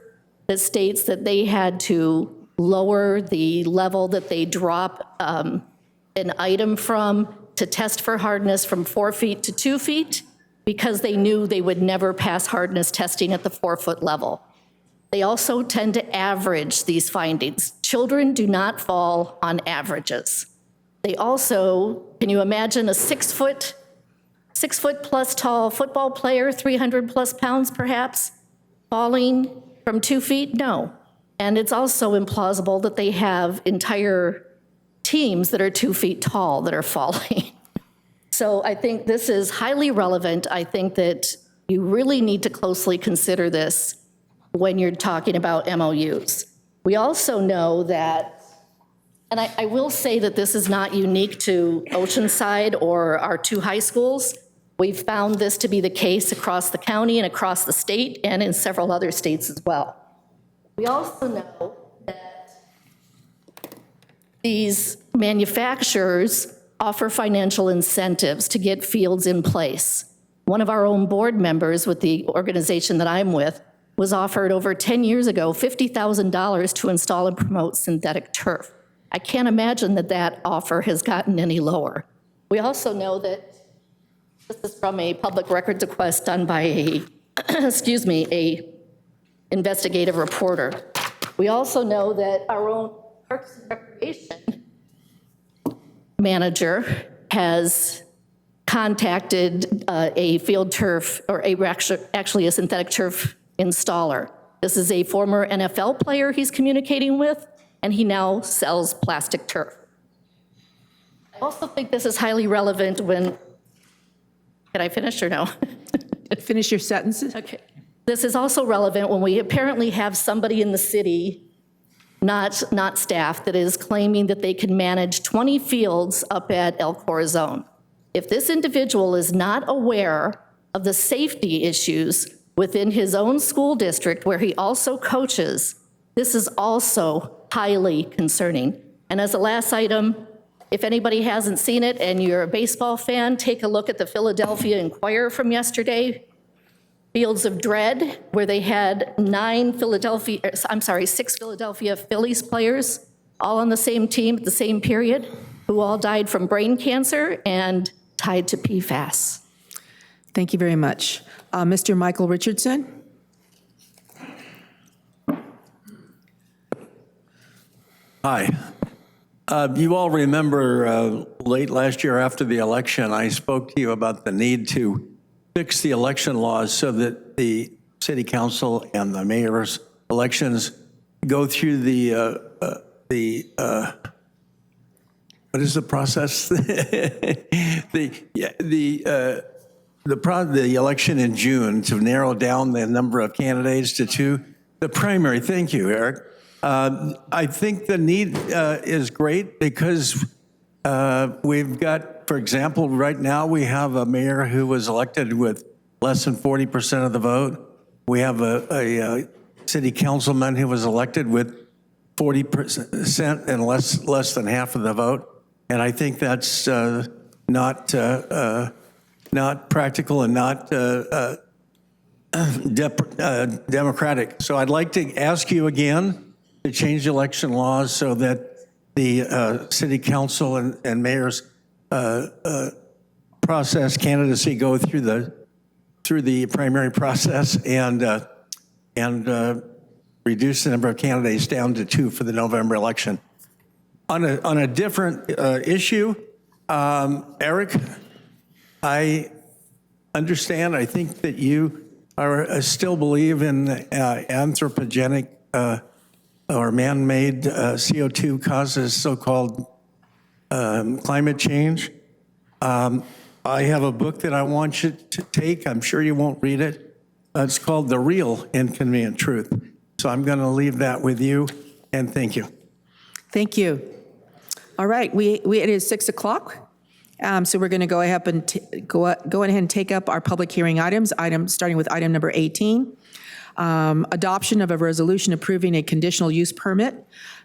that states that they had to lower the level that they drop an item from to test for hardness from 4 feet to 2 feet because they knew they would never pass hardness testing at the 4-foot level. They also tend to average these findings. Children do not fall on averages. They also, can you imagine a 6 foot plus tall football player, 300 plus pounds perhaps, falling from 2 feet? No. And it's also implausible that they have entire teams that are 2 feet tall that are falling. So I think this is highly relevant. I think that you really need to closely consider this when you're talking about MOUs. We also know that, and I will say that this is not unique to Oceanside or our 2 high schools. We've found this to be the case across the county and across the state and in several other states as well. We also know that these manufacturers offer financial incentives to get fields in place. One of our own board members with the organization that I'm with was offered over 10 years ago $50,000 to install and promote synthetic turf. I can't imagine that that offer has gotten any lower. We also know that this is from a public records request done by a investigative reporter. We also know that our own Parks and Recreation manager has contacted a field turf, or actually a synthetic turf installer. This is a former NFL player he's communicating with, and he now sells plastic turf. I also think this is highly relevant when, can I finish or no? Finish your sentences. Okay. This is also relevant when we apparently have somebody in the city, not staff, that is claiming that they can manage 20 fields up at El Corazon. If this individual is not aware of the safety issues within his own school district where he also coaches, this is also highly concerning. And as a last item, if anybody hasn't seen it and you're a baseball fan, take a look at the Philadelphia Inquirer from yesterday, Fields of Dread, where they had 6 Philadelphia Phillies players, all on the same team at the same period, who all died from brain cancer and tied to PFAS. Thank you very much. Mr. Michael Richardson? Hi. You all remember late last year after the election, I spoke to you about the need to fix the election laws so that the city council and the mayor's elections go through the what is the process? The election in June to narrow down the number of candidates to 2. The primary, thank you, Eric. I think the need is great because we've got, for example, right now we have a mayor who was elected with less than 40% of the vote. We have a city councilman who was elected with 40% and less than half of the vote. And I think that's not practical and not democratic. So I'd like to ask you again to change election laws so that the city council and mayor's process candidacy go through the primary process and reduce the number of candidates down to 2 for the November election. On a different issue, Eric, I understand, I think that you are still believe in anthropogenic or man-made CO2 causes so-called climate change. I have a book that I want you to take. I'm sure you won't read it. It's called The Real Inconvenient Truth. So I'm going to leave that with you, and thank you. Thank you. All right, it is 6 o'clock. So we're going to go ahead and go ahead and take up our public hearing items, starting with item number 18. Adoption of a resolution approving a conditional use permit,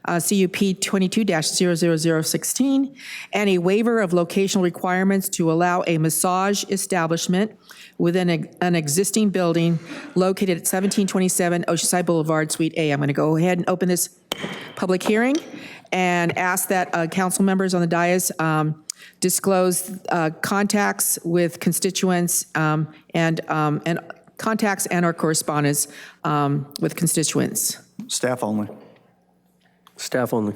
CUP 22-00016, and a waiver of locational requirements to allow a massage establishment within an existing building located at 1727 Oceanside Boulevard, Suite A. I'm going to go ahead and open this public hearing and ask that council members on the dais disclose contacts with constituents and contacts and or correspondence with constituents. Staff only. Staff only.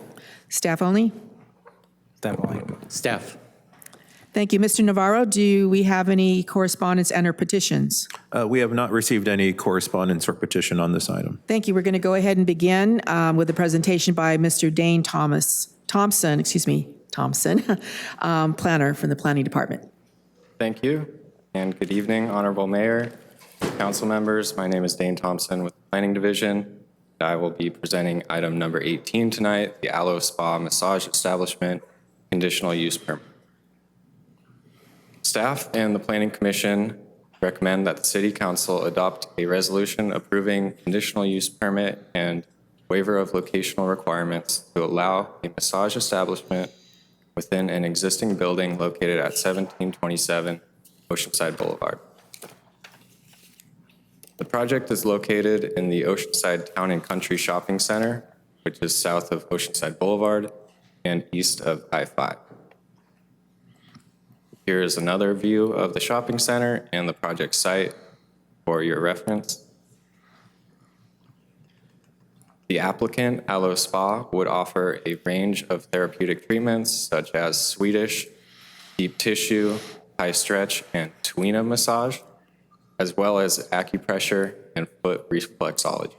Staff only? Staff only. Staff. Thank you. Mr. Navarro, do we have any correspondence and or petitions? We have not received any correspondence or petition on this item. Thank you. We're going to go ahead and begin with a presentation by Mr. Dane Thompson, planner from the Planning Department. Thank you, and good evening, Honorable Mayor, council members. My name is Dane Thompson with the Planning Division. I will be presenting item number 18 tonight, the Aloe Spa Massage Establishment Conditional Use Permit. Staff and the Planning Commission recommend that the City Council adopt a resolution approving conditional use permit and waiver of locational requirements to allow a massage establishment within an existing building located at 1727 Oceanside Boulevard. The project is located in the Oceanside Town and Country Shopping Center, which is south of Oceanside Boulevard and east of I-5. Here is another view of the shopping center and the project site for your reference. The applicant, Aloe Spa, would offer a range of therapeutic treatments such as Swedish, deep tissue, high stretch, and Tuina massage, as well as acupressure and foot reflexology.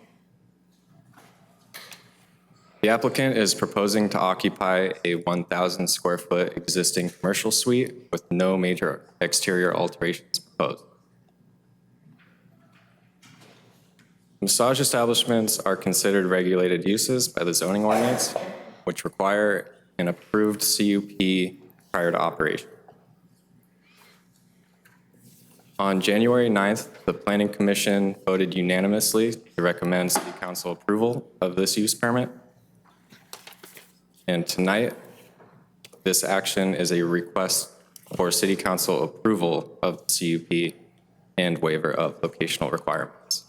The applicant is proposing to occupy a 1,000 square foot existing commercial suite with no major exterior alterations proposed. Massage establishments are considered regulated uses by the zoning ordinance, which require an approved CUP prior to operation. On January 9th, the Planning Commission voted unanimously to recommend City Council approval of this use permit. And tonight, this action is a request for City Council approval of the CUP and waiver of locational requirements.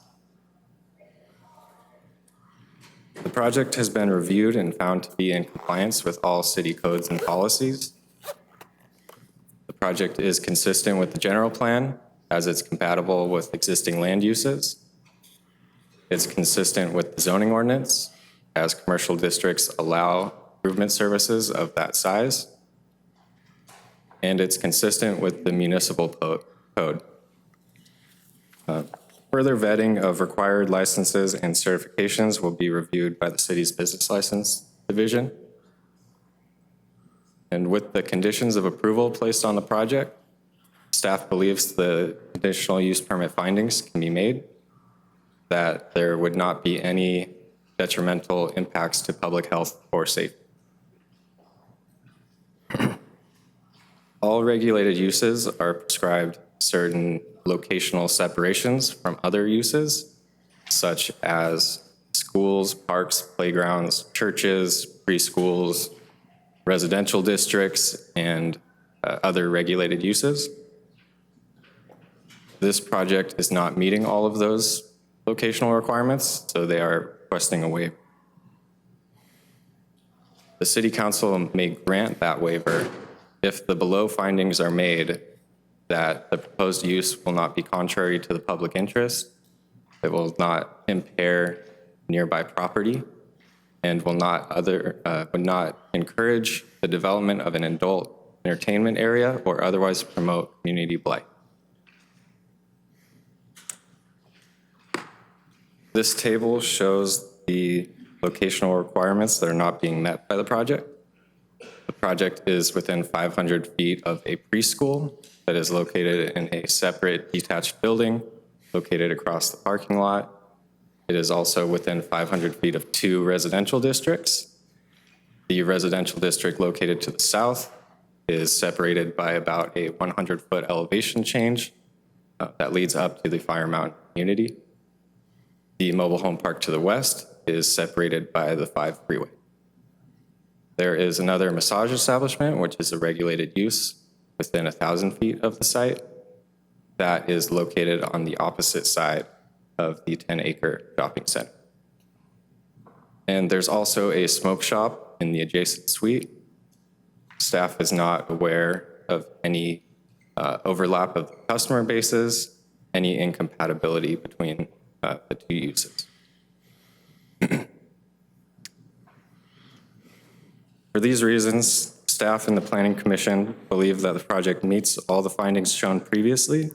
The project has been reviewed and found to be in compliance with all city codes and policies. The project is consistent with the general plan as it's compatible with existing land uses. It's consistent with the zoning ordinance as commercial districts allow improvement services of that size. And it's consistent with the municipal code. Further vetting of required licenses and certifications will be reviewed by the city's business license division. And with the conditions of approval placed on the project, staff believes the conditional use permit findings can be made, that there would not be any detrimental impacts to public health or safety. All regulated uses are prescribed certain locational separations from other uses, such as schools, parks, playgrounds, churches, preschools, residential districts, and other regulated uses. This project is not meeting all of those locational requirements, so they are requesting a waiver. The City Council may grant that waiver if the below findings are made that the proposed use will not be contrary to the public interest, it will not impair nearby property, and will not encourage the development of an adult entertainment area or otherwise promote community blight. This table shows the locational requirements that are not being met by the project. The project is within 500 feet of a preschool that is located in a separate detached building located across the parking lot. It is also within 500 feet of 2 residential districts. The residential district located to the south is separated by about a 100-foot elevation change that leads up to the Fire Mountain community. The mobile home park to the west is separated by the 5 freeway. There is another massage establishment, which is a regulated use within 1,000 feet of the site, that is located on the opposite side of the 10-acre shopping center. And there's also a smoke shop in the adjacent suite. Staff is not aware of any overlap of customer bases, any incompatibility between the 2 uses. For these reasons, staff and the Planning Commission believe that the project meets all the findings shown previously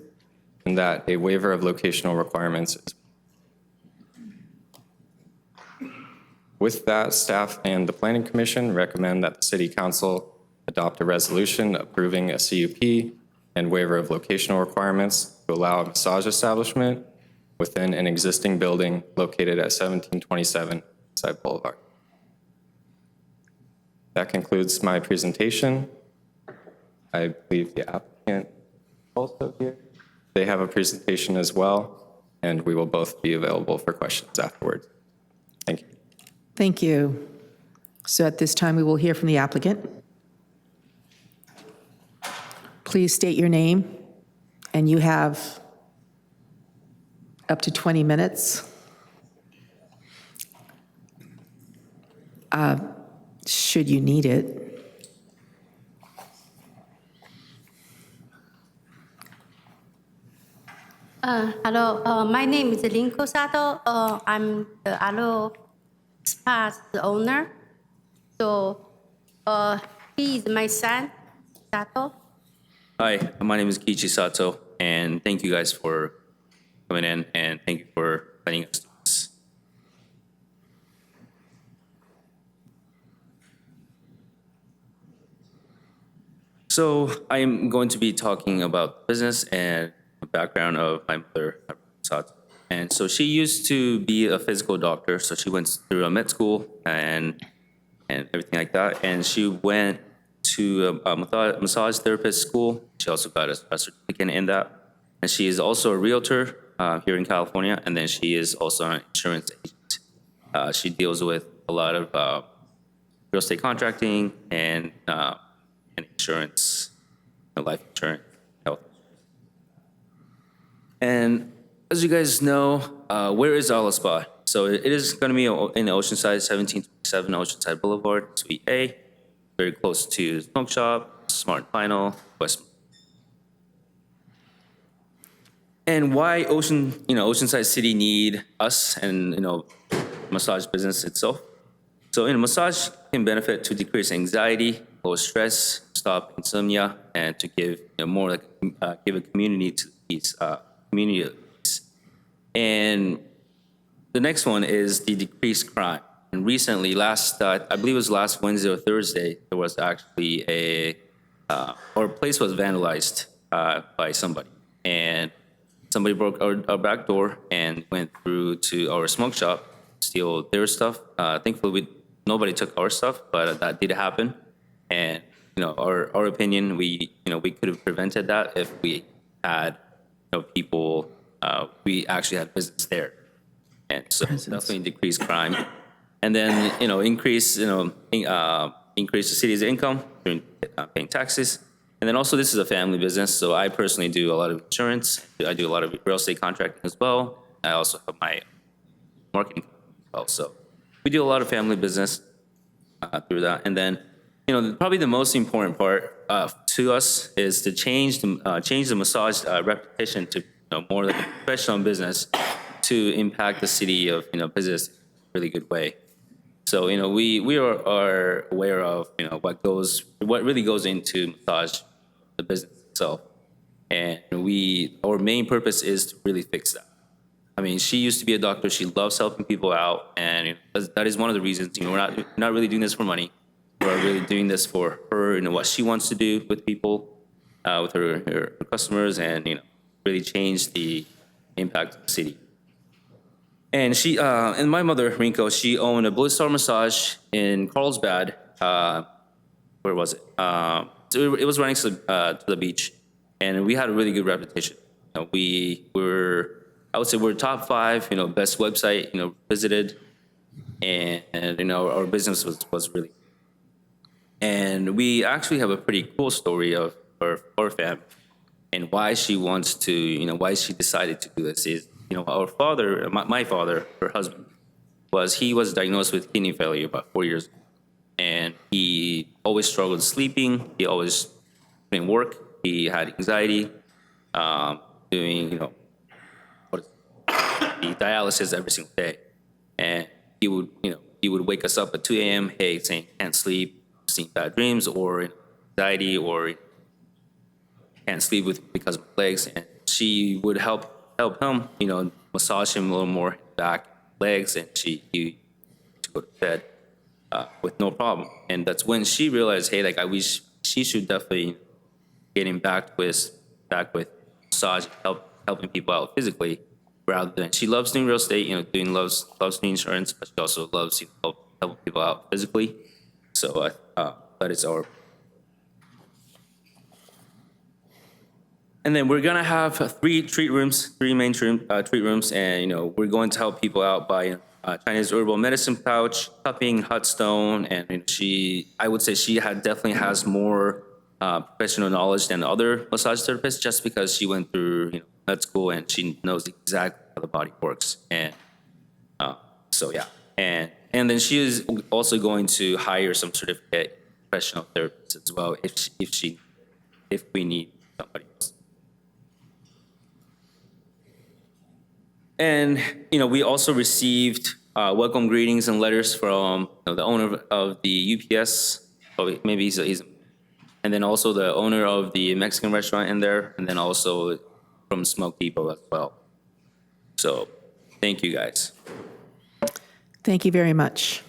and that a waiver of locational requirements is. With that, staff and the Planning Commission recommend that the City Council adopt a resolution approving a CUP and waiver of locational requirements to allow a massage establishment within an existing building located at 1727 Side Boulevard. That concludes my presentation. I believe the applicant is also here. They have a presentation as well, and we will both be available for questions afterwards. Thank you. Thank you. So at this time, we will hear from the applicant. Please state your name, and you have up to 20 minutes. Should you need it. Hello, my name is Rinko Sato. I'm the Alo Spa's owner. So he is my son, Sato. Hi, my name is Kiichi Sato, and thank you guys for coming in, and thank you for letting us do this. So I am going to be talking about business and the background of my mother, Sato. And so she used to be a physical doctor, so she went through a med school and everything like that. And she went to a massage therapist school. She also got a certificate in that. And she is also a realtor here in California, and then she is also an insurance agent. She deals with a lot of real estate contracting and insurance, life insurance, health insurance. And as you guys know, where is Alo Spa? So it is going to be in Oceanside, 1727 Oceanside Boulevard, Suite A, very close to Smoke Shop, Smart Final, West. And why Oceanside City need us and massage business itself? So massage can benefit to decrease anxiety, lower stress, stop insomnia, and to give more like give a community to peace, community peace. And the next one is the decreased crime. And recently, I believe it was last Wednesday or Thursday, there was actually a place was vandalized by somebody, and somebody broke our back door and went through to our smoke shop, steal their stuff. Thankfully, nobody took our stuff, but that did happen. And our opinion, we could have prevented that if we had people. We actually had business there, and so definitely decrease crime. And then increase increase the city's income during paying taxes. And then also, this is a family business, so I personally do a lot of insurance. I do a lot of real estate contracting as well. I also have my marketing as well. So we do a lot of family business through that. And then, probably the most important part to us is to change the massage reputation to more like a professional business to impact the city of business in a really good way. So we are aware of what really goes into massage, the business itself, and our main purpose is to really fix that. I mean, she used to be a doctor. She loves helping people out, and that is one of the reasons. We're not really doing this for money. We're really doing this for her. What she wants to do with people, with her customers, and really change the impact of the city. And she and my mother, Rinko, she owned a Blue Star Massage in Carlsbad. Where was it? So it was running to the beach, and we had a really good reputation. We were. I would say we're top 5, best website, visited, and our business was really. And we actually have a pretty cool story of our family and why she wants to, why she decided to do this is, our father, my father, her husband, he was diagnosed with kidney failure about 4 years ago, and he always struggled sleeping. He always couldn't work. He had anxiety, doing, the dialysis every single day, and he would wake us up at 2 a.m. Hey, saying can't sleep, seeing bad dreams, or anxiety, or can't sleep because of my legs. And she would help him, massage him a little more back, legs, and he to go to bed with no problem. And that's when she realized, hey, like I wish she should definitely get him back with massage, helping people out physically. Rather than she loves doing real estate, loves doing insurance, but she also loves helping people out physically. So that is our. And then we're gonna have 3 main treat rooms, and we're going to help people out by Chinese herbal medicine pouch, cupping, hot stone, and I would say she definitely has more professional knowledge than other massage therapists, just because she went through med school and she knows exactly how the body works. And so yeah, and then she is also going to hire some certificate professional therapists as well if we need somebody else. And we also received welcome greetings and letters from the owner of the UPS. Oh, maybe he's and then also the owner of the Mexican restaurant in there, and then also from Smoke Depot as well. So thank you guys. Thank you very much.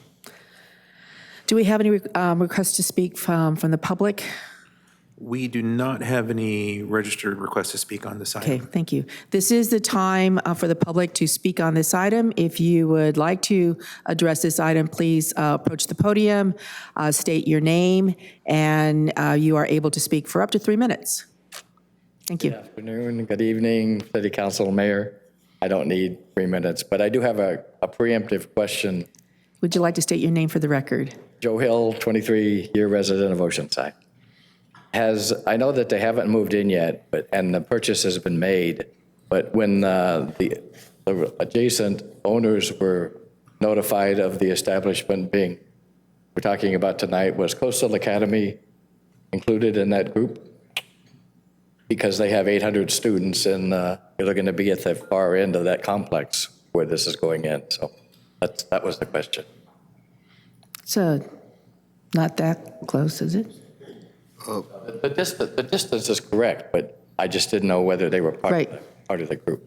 Do we have any requests to speak from the public? We do not have any registered requests to speak on this item. Okay, thank you. This is the time for the public to speak on this item. If you would like to address this item, please approach the podium, state your name, and you are able to speak for up to 3 minutes. Thank you. Good afternoon, good evening, City Council, Mayor. I don't need 3 minutes, but I do have a preemptive question. Would you like to state your name for the record? Joe Hill, 23-year resident of Oceanside. I know that they haven't moved in yet, and the purchase has been made, but when the adjacent owners were notified of the establishment we're talking about tonight, was Coastal Academy included in that group? Because they have 800 students, and they're going to be at the far end of that complex where this is going in. So that was the question. So, not that close, is it? The distance is correct, but I just didn't know whether they were part of the group.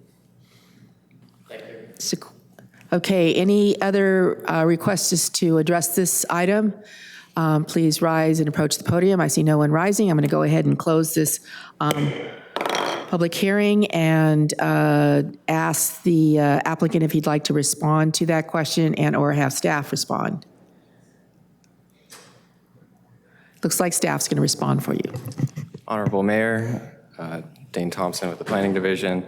Okay, any other requests to address this item? Please rise and approach the podium. I see no one rising. I'm going to go ahead and close this public hearing and ask the applicant if he'd like to respond to that question and/or have staff respond. Looks like staff's going to respond for you. Honorable Mayor, Dane Thompson with the Planning Division.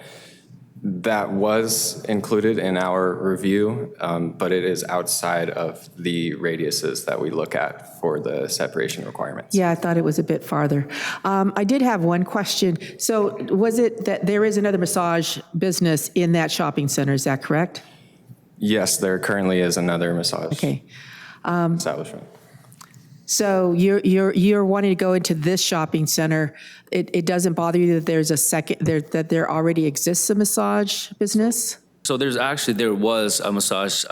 That was included in our review, but it is outside of the radiuses that we look at for the separation requirements. Yeah, I thought it was a bit farther. I did have one question. So was it that there is another massage business in that shopping center, is that correct? Yes, there currently is another massage establishment. So you're wanting to go into this shopping center. It doesn't bother you that there's a second, that there already exists a massage business? So there was a massage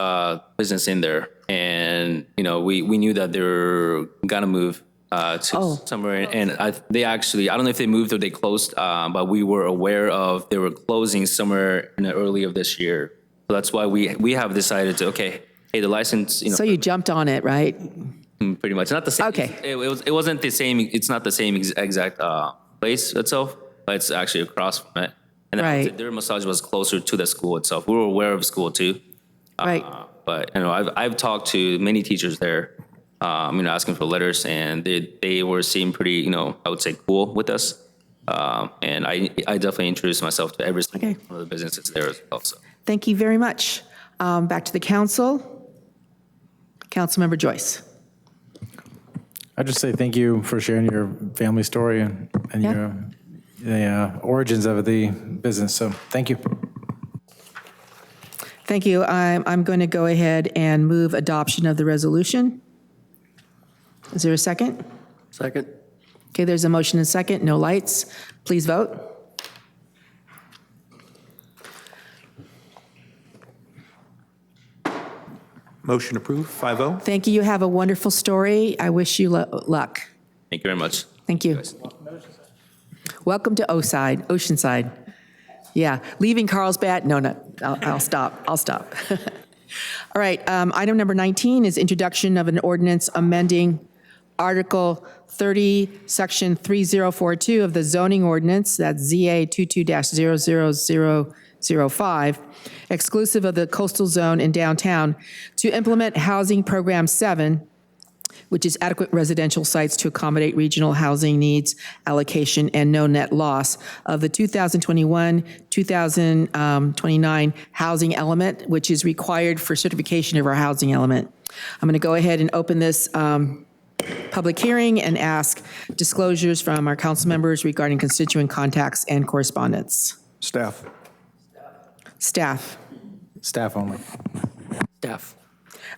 business in there, and we knew that they were gonna move to somewhere, and I don't know if they moved or they closed, but we were aware of they were closing somewhere in the early of this year. So that's why we have decided to hey, the license. So you jumped on it, right? Pretty much, not the same. Okay. It wasn't the same. It's not the same exact place itself, but it's actually across from it. And Right. their massage was closer to the school itself. We were aware of school too. Right. But I've talked to many teachers there, asking for letters, and they were seeming pretty, I would say cool with us. And I definitely introduced myself to every single one of the businesses there as well. So. Thank you very much. Back to the council. Councilmember Joyce. I just say thank you for sharing your family story and the origins of the business. So thank you. Thank you. I'm going to go ahead and move adoption of the resolution. Is there a second? Second. Okay, there's a motion and second. No lights. Please vote. Motion approved, 5-0. Thank you. You have a wonderful story. I wish you luck. Thank you very much. Thank you. Welcome to Oceanside. Yeah, leaving Carlsbad? No, I'll stop. I'll stop. All right, item number 19 is introduction of an ordinance amending Article 30, Section 3042 of the zoning ordinance, that's ZA 22-00005, exclusive of the coastal zone in downtown, to implement Housing Program 7, which is adequate residential sites to accommodate regional housing needs, allocation, and no net loss of the 2021-2029 housing element, which is required for certification of our housing element. I'm going to go ahead and open this public hearing and ask disclosures from our council members regarding constituent contacts and correspondence. Staff. Staff. Staff only. Staff.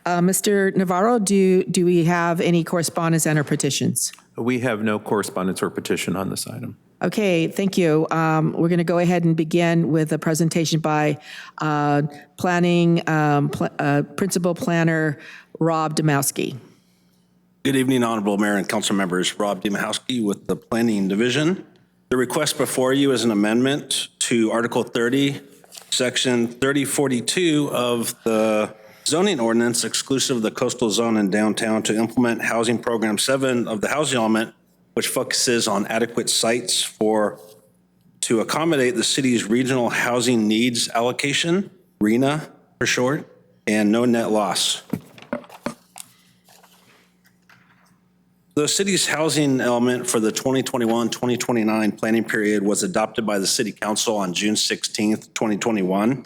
Mr. Navarro, do we have any correspondence and or petitions? We have no correspondence or petition on this item. Okay, thank you. We're going to go ahead and begin with a presentation by Principal Planner Rob Domowski. Good evening, Honorable Mayor and Council members. Rob Domowski with the Planning Division. The request before you is an amendment to Article 30, Section 3042 of the zoning ordinance exclusive of the coastal zone in downtown to implement Housing Program 7 of the housing element, which focuses on adequate sites to accommodate the city's regional housing needs allocation, RHNA for short, and no net loss. The city's housing element for the 2021-2029 planning period was adopted by the City Council on June 16th, 2021.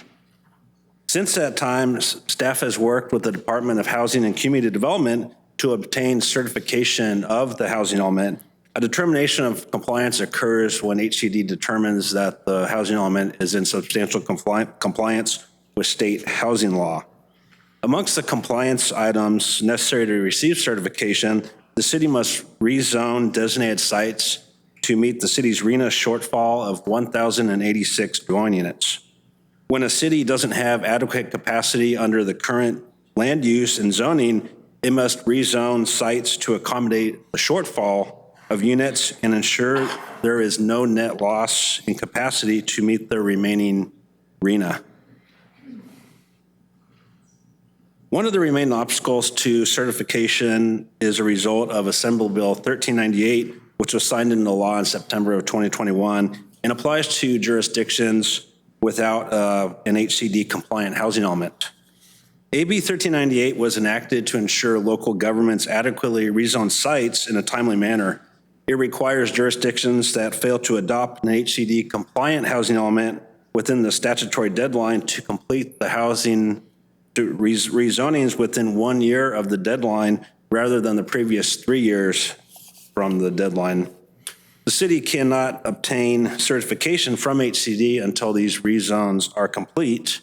Since that time, staff has worked with the Department of Housing and Community Development to obtain certification of the housing element. A determination of compliance occurs when HCD determines that the housing element is in substantial compliance with state housing law. Amongst the compliance items necessary to receive certification, the city must rezone designated sites to meet the city's RHNA shortfall of 1,086 dwelling units. When a city doesn't have adequate capacity under the current land use and zoning, it must rezone sites to accommodate the shortfall of units and ensure there is no net loss in capacity to meet the remaining RHNA. One of the remaining obstacles to certification is a result of Assembly Bill 1398, which was signed into law in September of 2021 and applies to jurisdictions without an HCD compliant housing element. AB 1398 was enacted to ensure local governments adequately rezone sites in a timely manner. It requires jurisdictions that fail to adopt an HCD compliant housing element within the statutory deadline to complete the housing rezonings within 1 year of the deadline rather than the previous 3 years from the deadline. The city cannot obtain certification from HCD until these rezones are complete,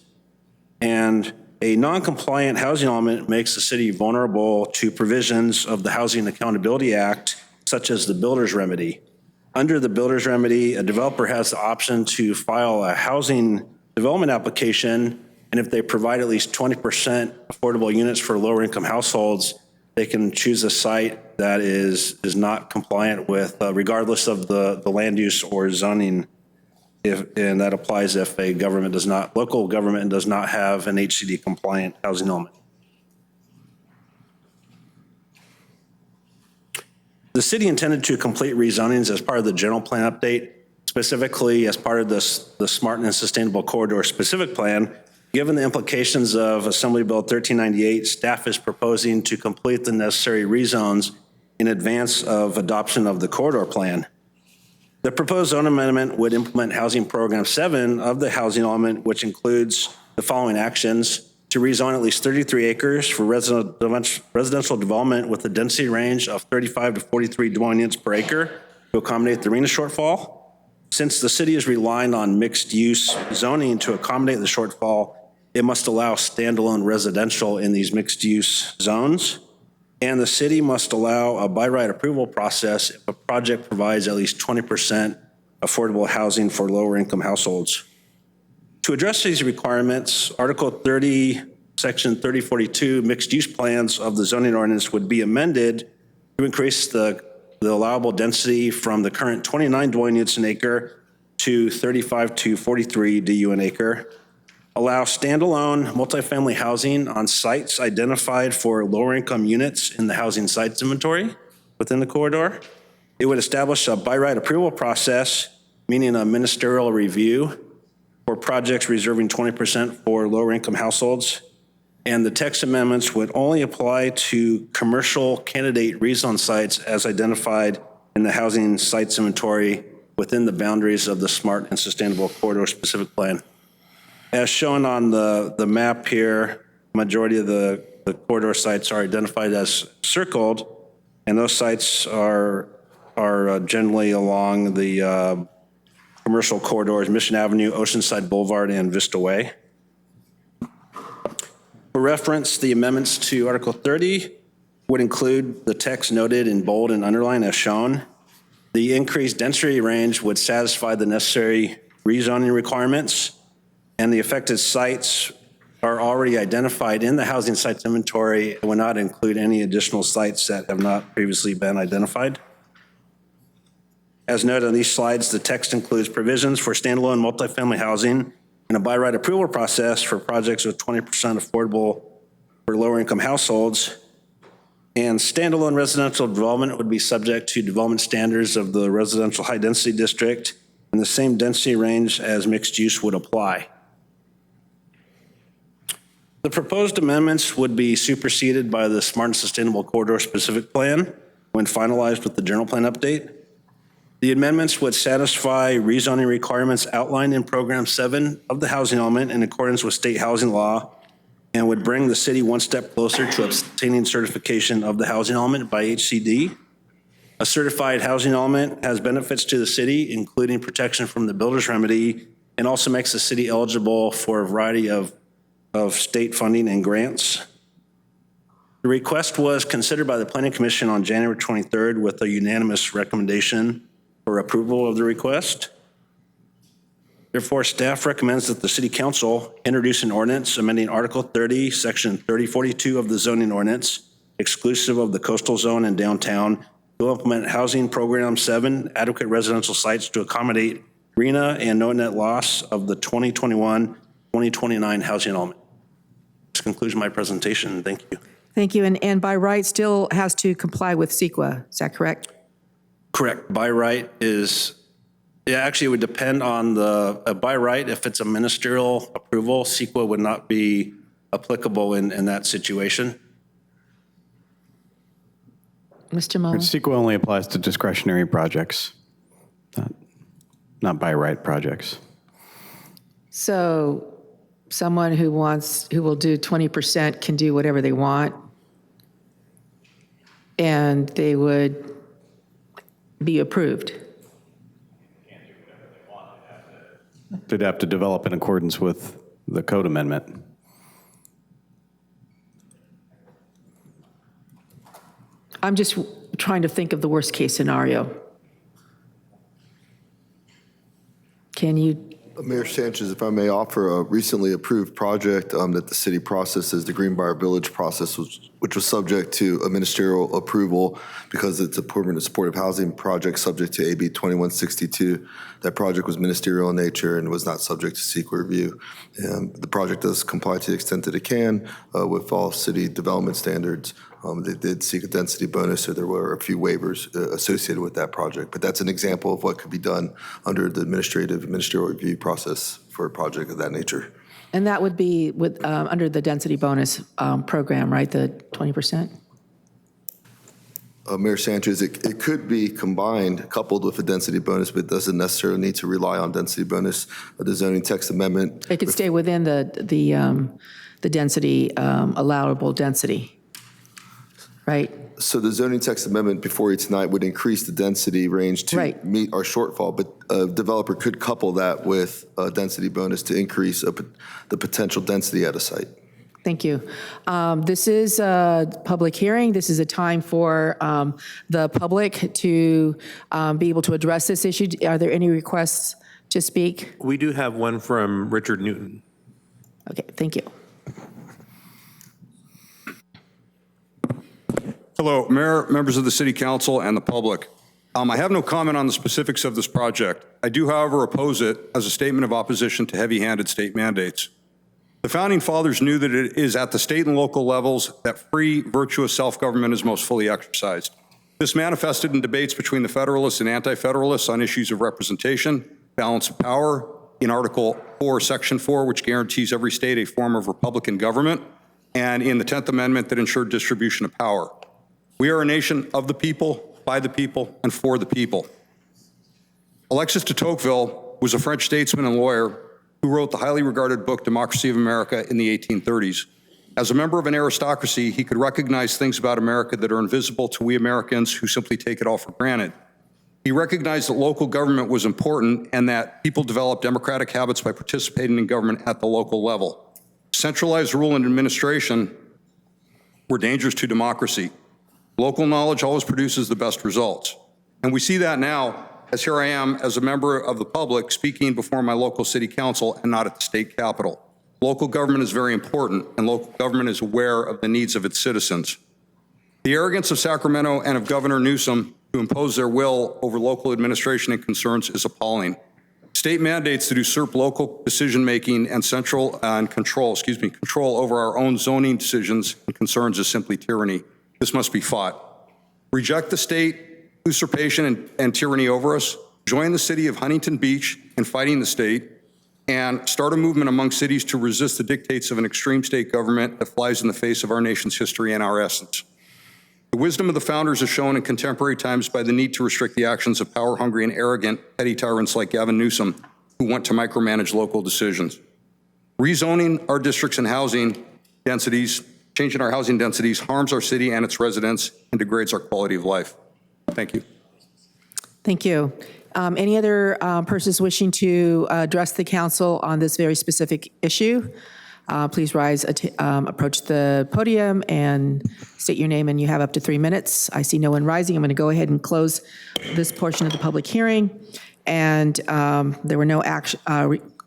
and a non-compliant housing element makes the city vulnerable to provisions of the Housing Accountability Act, such as the builder's remedy. Under the builder's remedy, a developer has the option to file a housing development application, and if they provide at least 20% affordable units for lower income households, they can choose a site that is not compliant with, regardless of the land use or zoning. And that applies if a local government does not have an HCD compliant housing element. The city intended to complete rezonings as part of the general plan update, specifically as part of the Smart and Sustainable Corridor specific plan. Given the implications of Assembly Bill 1398, staff is proposing to complete the necessary rezones in advance of adoption of the corridor plan. The proposed zone amendment would implement Housing Program 7 of the housing element, which includes the following actions: to rezone at least 33 acres for residential development with a density range of 35 to 43 dwelling units per acre to accommodate the RHNA shortfall. Since the city is relying on mixed-use zoning to accommodate the shortfall, it must allow standalone residential in these mixed-use zones. And the city must allow a by right approval process if a project provides at least 20% affordable housing for lower income households. To address these requirements, Article 30, Section 3042 mixed use plans of the zoning ordinance would be amended to increase the allowable density from the current 29 dwelling units an acre to 35 to 43 DU an acre. Allow standalone multifamily housing on sites identified for lower income units in the housing sites inventory within the corridor. It would establish a by right approval process, meaning a ministerial review for projects reserving 20% for lower income households. And the text amendments would only apply to commercial candidate rezone sites as identified in the housing sites inventory within the boundaries of the Smart and Sustainable Corridor specific plan. As shown on the map here, majority of the corridor sites are identified as circled, and those sites are generally along the commercial corridors, Mission Avenue, Oceanside Boulevard, and Vista Way. For reference, the amendments to Article 30 would include the text noted in bold and underline as shown. The increased density range would satisfy the necessary rezoning requirements, and the affected sites are already identified in the housing sites inventory and would not include any additional sites that have not previously been identified. As noted on these slides, the text includes provisions for standalone multifamily housing and a by right approval process for projects with 20% affordable for lower income households. And standalone residential development would be subject to development standards of the residential high density district, and the same density range as mixed use would apply. The proposed amendments would be superseded by the Smart and Sustainable Corridor specific plan when finalized with the general plan update. The amendments would satisfy rezoning requirements outlined in Program 7 of the housing element in accordance with state housing law and would bring the city one step closer to obtaining certification of the housing element by HCD. A certified housing element has benefits to the city, including protection from the builder's remedy, and also makes the city eligible for a variety of state funding and grants. The request was considered by the Planning Commission on January 23rd with a unanimous recommendation for approval of the request. Therefore, staff recommends that the City Council introduce an ordinance amending Article 30, Section 3042 of the zoning ordinance, exclusive of the coastal zone and downtown, to implement Housing Program 7 adequate residential sites to accommodate RHNA and no net loss of the 2021-2029 housing element. This concludes my presentation. Thank you. Thank you. And by right still has to comply with CEQA. Is that correct? Correct. By right is, actually it would depend on the, by right, if it's a ministerial approval, CEQA would not be applicable in that situation. Mr. Mullin. CEQA only applies to discretionary projects, not by right projects. So someone who will do 20% can do whatever they want, and they would be approved. They'd have to develop in accordance with the code amendment. I'm just trying to think of the worst-case scenario. Can you? Mayor Sanchez, if I may offer a recently approved project that the city processes, the Greenbrier Village process, which was subject to a ministerial approval because it's a permanent supportive housing project subject to AB 2162. That project was ministerial in nature and was not subject to secret review. And the project does comply to the extent that it can with all city development standards. They did seek a density bonus, so there were a few waivers associated with that project. But that's an example of what could be done under the ministerial review process for a project of that nature. And that would be with under the density bonus program, right? The 20%. Mayor Sanchez, it could be combined, coupled with a density bonus, but it doesn't necessarily need to rely on density bonus. The zoning text amendment. It could stay within the density allowable density. Right. So the zoning text amendment before you tonight would increase the density range to meet our shortfall, but a developer could couple that with a density bonus to increase the potential density at a site. Thank you. This is a public hearing. This is a time for the public to be able to address this issue. Are there any requests to speak? We do have one from Richard Newton. Okay, thank you. Hello, Mayor, members of the City Council, and the public. I have no comment on the specifics of this project. I do, however, oppose it as a statement of opposition to heavy-handed state mandates. The Founding Fathers knew that it is at the state and local levels that free, virtuous self-government is most fully exercised. This manifested in debates between the Federalists and Anti-Federalists on issues of representation, balance of power, in Article 4, Section 4, which guarantees every state a form of Republican government, and in the 10th Amendment that ensured distribution of power. We are a nation of the people, by the people, and for the people. Alexis de Tocqueville was a French statesman and lawyer who wrote the highly regarded book Democracy of America in the 1830s. As a member of an aristocracy, he could recognize things about America that are invisible to we Americans who simply take it all for granted. He recognized that local government was important and that people develop democratic habits by participating in government at the local level. Centralized rule and administration were dangerous to democracy. Local knowledge always produces the best results. And we see that now, as here I am as a member of the public speaking before my local city council and not at the state capitol. Local government is very important, and local government is aware of the needs of its citizens. The arrogance of Sacramento and of Governor Newsom to impose their will over local administration and concerns is appalling. State mandates that usurp local decision-making and control over our own zoning decisions and concerns is simply tyranny. This must be fought. Reject the state usurpation and tyranny over us. Join the city of Huntington Beach in fighting the state, and start a movement among cities to resist the dictates of an extreme state government that flies in the face of our nation's history and our essence. The wisdom of the founders is shown in contemporary times by the need to restrict the actions of power-hungry and arrogant petty tyrants like Gavin Newsom, who want to micromanage local decisions. Rezoning our districts and housing densities, changing our housing densities, harms our city and its residents and degrades our quality of life. Thank you. Thank you. Any other persons wishing to address the council on this very specific issue? Please rise, approach the podium and state your name, and you have up to 3 minutes. I see no one rising. I'm going to go ahead and close this portion of the public hearing. And there were no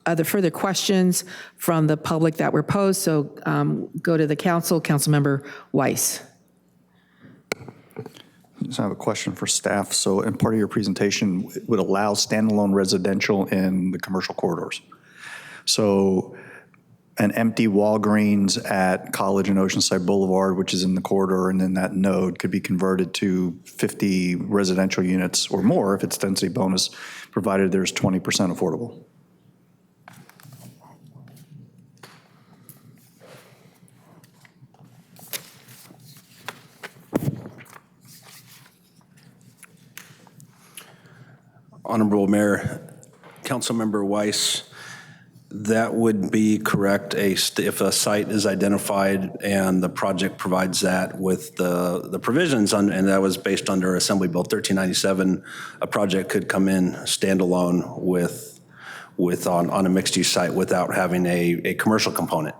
other further questions from the public that were posed, so go to the council. Councilmember Weiss. So I have a question for staff. So in part of your presentation, it would allow standalone residential in the commercial corridors. So an empty Walgreens at College and Oceanside Boulevard, which is in the corridor and in that node, could be converted to 50 residential units or more if it's density bonus, provided there's 20% affordable. Honorable Mayor, Councilmember Weiss, That would be correct. If a site is identified and the project provides that with the provisions, and that was based under Assembly Bill 1397, a project could come in standalone on a mixed-use site without having a commercial component.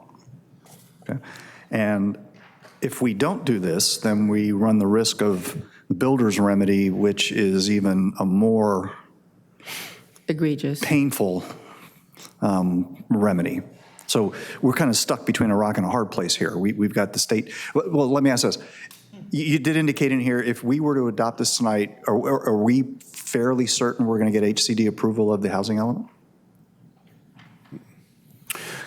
Okay. And if we don't do this, then we run the risk of builder's remedy, which is even a more Egregious. painful remedy. So we're kind of stuck between a rock and a hard place here. We've got the state. Well, let me ask this. You did indicate in here, if we were to adopt this tonight, are we fairly certain we're going to get HCD approval of the housing element?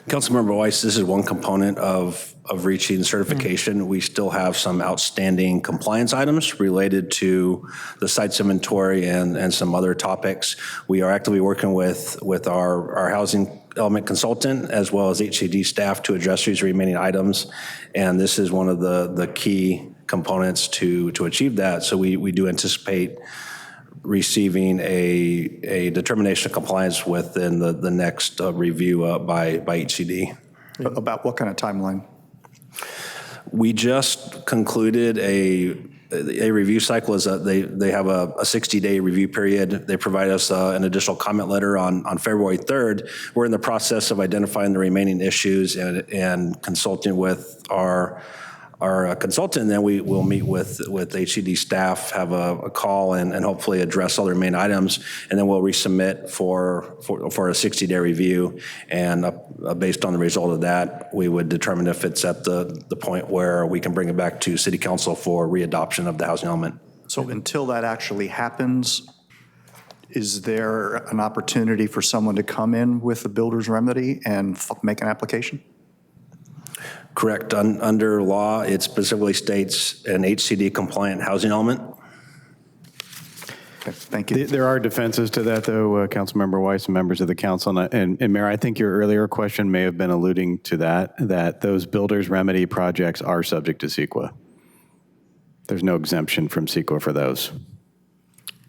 Councilmember Weiss, this is one component of reaching certification. We still have some outstanding compliance items related to the site's inventory and some other topics. We are actively working with our housing element consultant as well as HCD staff to address these remaining items. And this is one of the key components to achieve that. So we do anticipate receiving a determination of compliance within the next review by HCD. About what kind of timeline? We just concluded a review cycle. They have a 60-day review period. They provide us an additional comment letter on February 3rd. We're in the process of identifying the remaining issues and consulting with our consultant, and then we will meet with HCD staff, have a call, and hopefully address all the remaining items, and then we'll resubmit for a 60-day review, and based on the result of that, we would determine if it's at the point where we can bring it back to City Council for readoption of the housing element. So until that actually happens, is there an opportunity for someone to come in with a builder's remedy and make an application? Correct. Under law, it specifically states an HCD compliant housing element. Okay, thank you. There are defenses to that, though, Councilmember Weiss and members of the council. And Mayor, I think your earlier question may have been alluding to that those builder's remedy projects are subject to CEQA. There's no exemption from CEQA for those.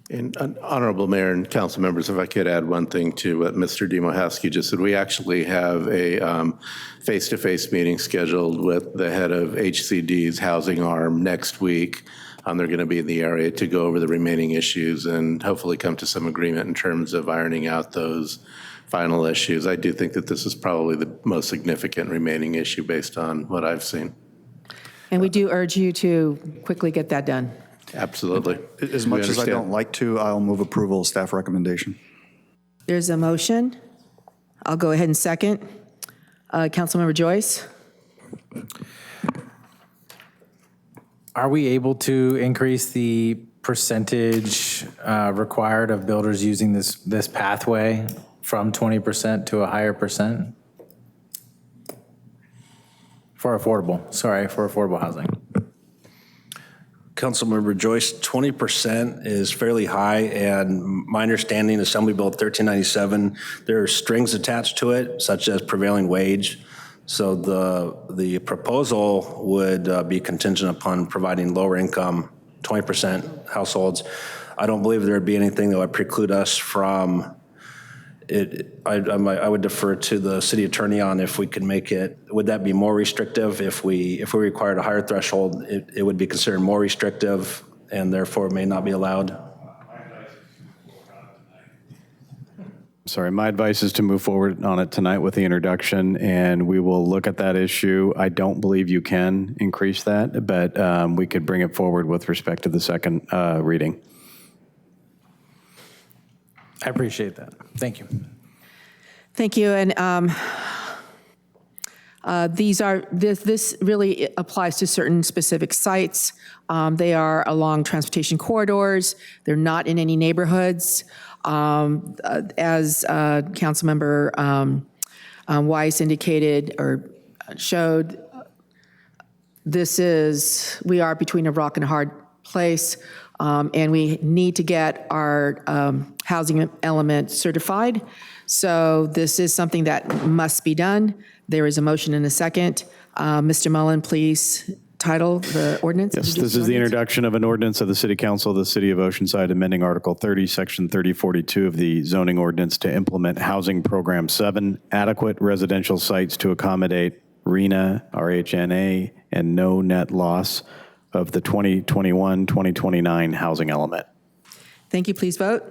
And Honorable Mayor and council members, if I could add one thing to what Mr. Dimohowski just said, we actually have a face-to-face meeting scheduled with the head of HCD's housing arm next week. They're going to be in the area to go over the remaining issues and hopefully come to some agreement in terms of ironing out those final issues. I do think that this is probably the most significant remaining issue based on what I've seen. And we do urge you to quickly get that done. Absolutely. As much as I don't like to, I'll move approval of staff recommendation. There's a motion. I'll go ahead and second. Councilmember Joyce? Are we able to increase the percentage required of builders using this pathway from 20% to a higher percent? For affordable housing. Councilmember Joyce, 20% is fairly high, and my understanding, Assembly Bill 1397, there are strings attached to it, such as prevailing wage. So the proposal would be contingent upon providing lower income 20% households. I don't believe there would be anything that would preclude us from it. I would defer to the city attorney on if we could make it. Would that be more restrictive if we required a higher threshold? It would be considered more restrictive, and therefore may not be allowed. Sorry, my advice is to move forward on it tonight with the introduction, and we will look at that issue. I don't believe you can increase that, but we could bring it forward with respect to the second reading. I appreciate that. Thank you. Thank you. And this really applies to certain specific sites. They are along transportation corridors. They're not in any neighborhoods. As Councilmember Weiss indicated or showed, we are between a rock and a hard place, and we need to get our housing element certified. So this is something that must be done. There is a motion and a second. Mr. Mullen, please title, the ordinance? Yes, this is the introduction of an ordinance of the City Council of the City of Oceanside amending Article 30, Section 3042 of the zoning ordinance to implement Housing Program 7, adequate residential sites to accommodate RHNA, RHNA, and no net loss of the 2021-2029 housing element. Thank you. Please vote.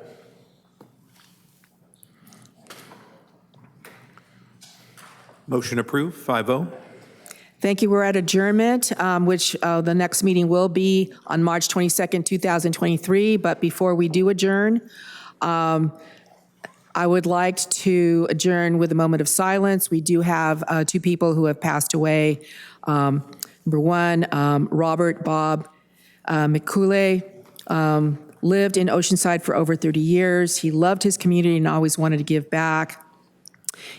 Motion approved, 5-0. Thank you. We're at adjournment, which the next meeting will be on March 22nd, 2023. But before we do adjourn, I would like to adjourn with a moment of silence. We do have two people who have passed away. Number one, Robert Bob McCooley lived in Oceanside for over 30 years. He loved his community and always wanted to give back.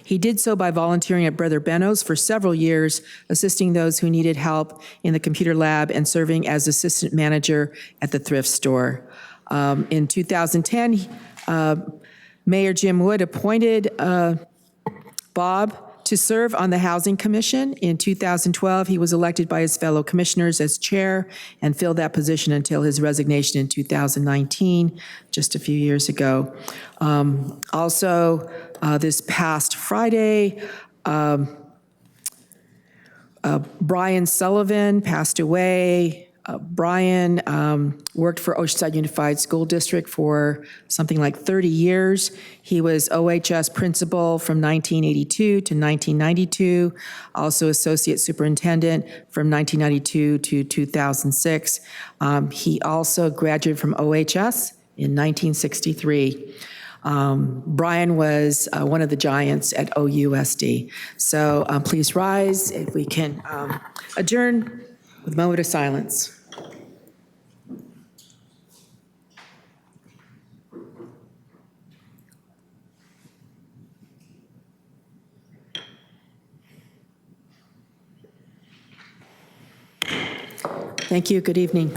He did so by volunteering at Brother Benno's for several years, assisting those who needed help in the computer lab and serving as assistant manager at the thrift store. In 2010, Mayor Jim Wood appointed Bob to serve on the Housing Commission. In 2012, he was elected by his fellow commissioners as chair and filled that position until his resignation in 2019, just a few years ago. Also, this past Friday, Brian Sullivan passed away. Brian worked for Oceanside Unified School District for something like 30 years. He was OHS principal from 1982 to 1992, also associate superintendent from 1992 to 2006. He also graduated from OHS in 1963. Brian was one of the giants at OUSD. So please rise if we can adjourn with a moment of silence. Thank you. Good evening.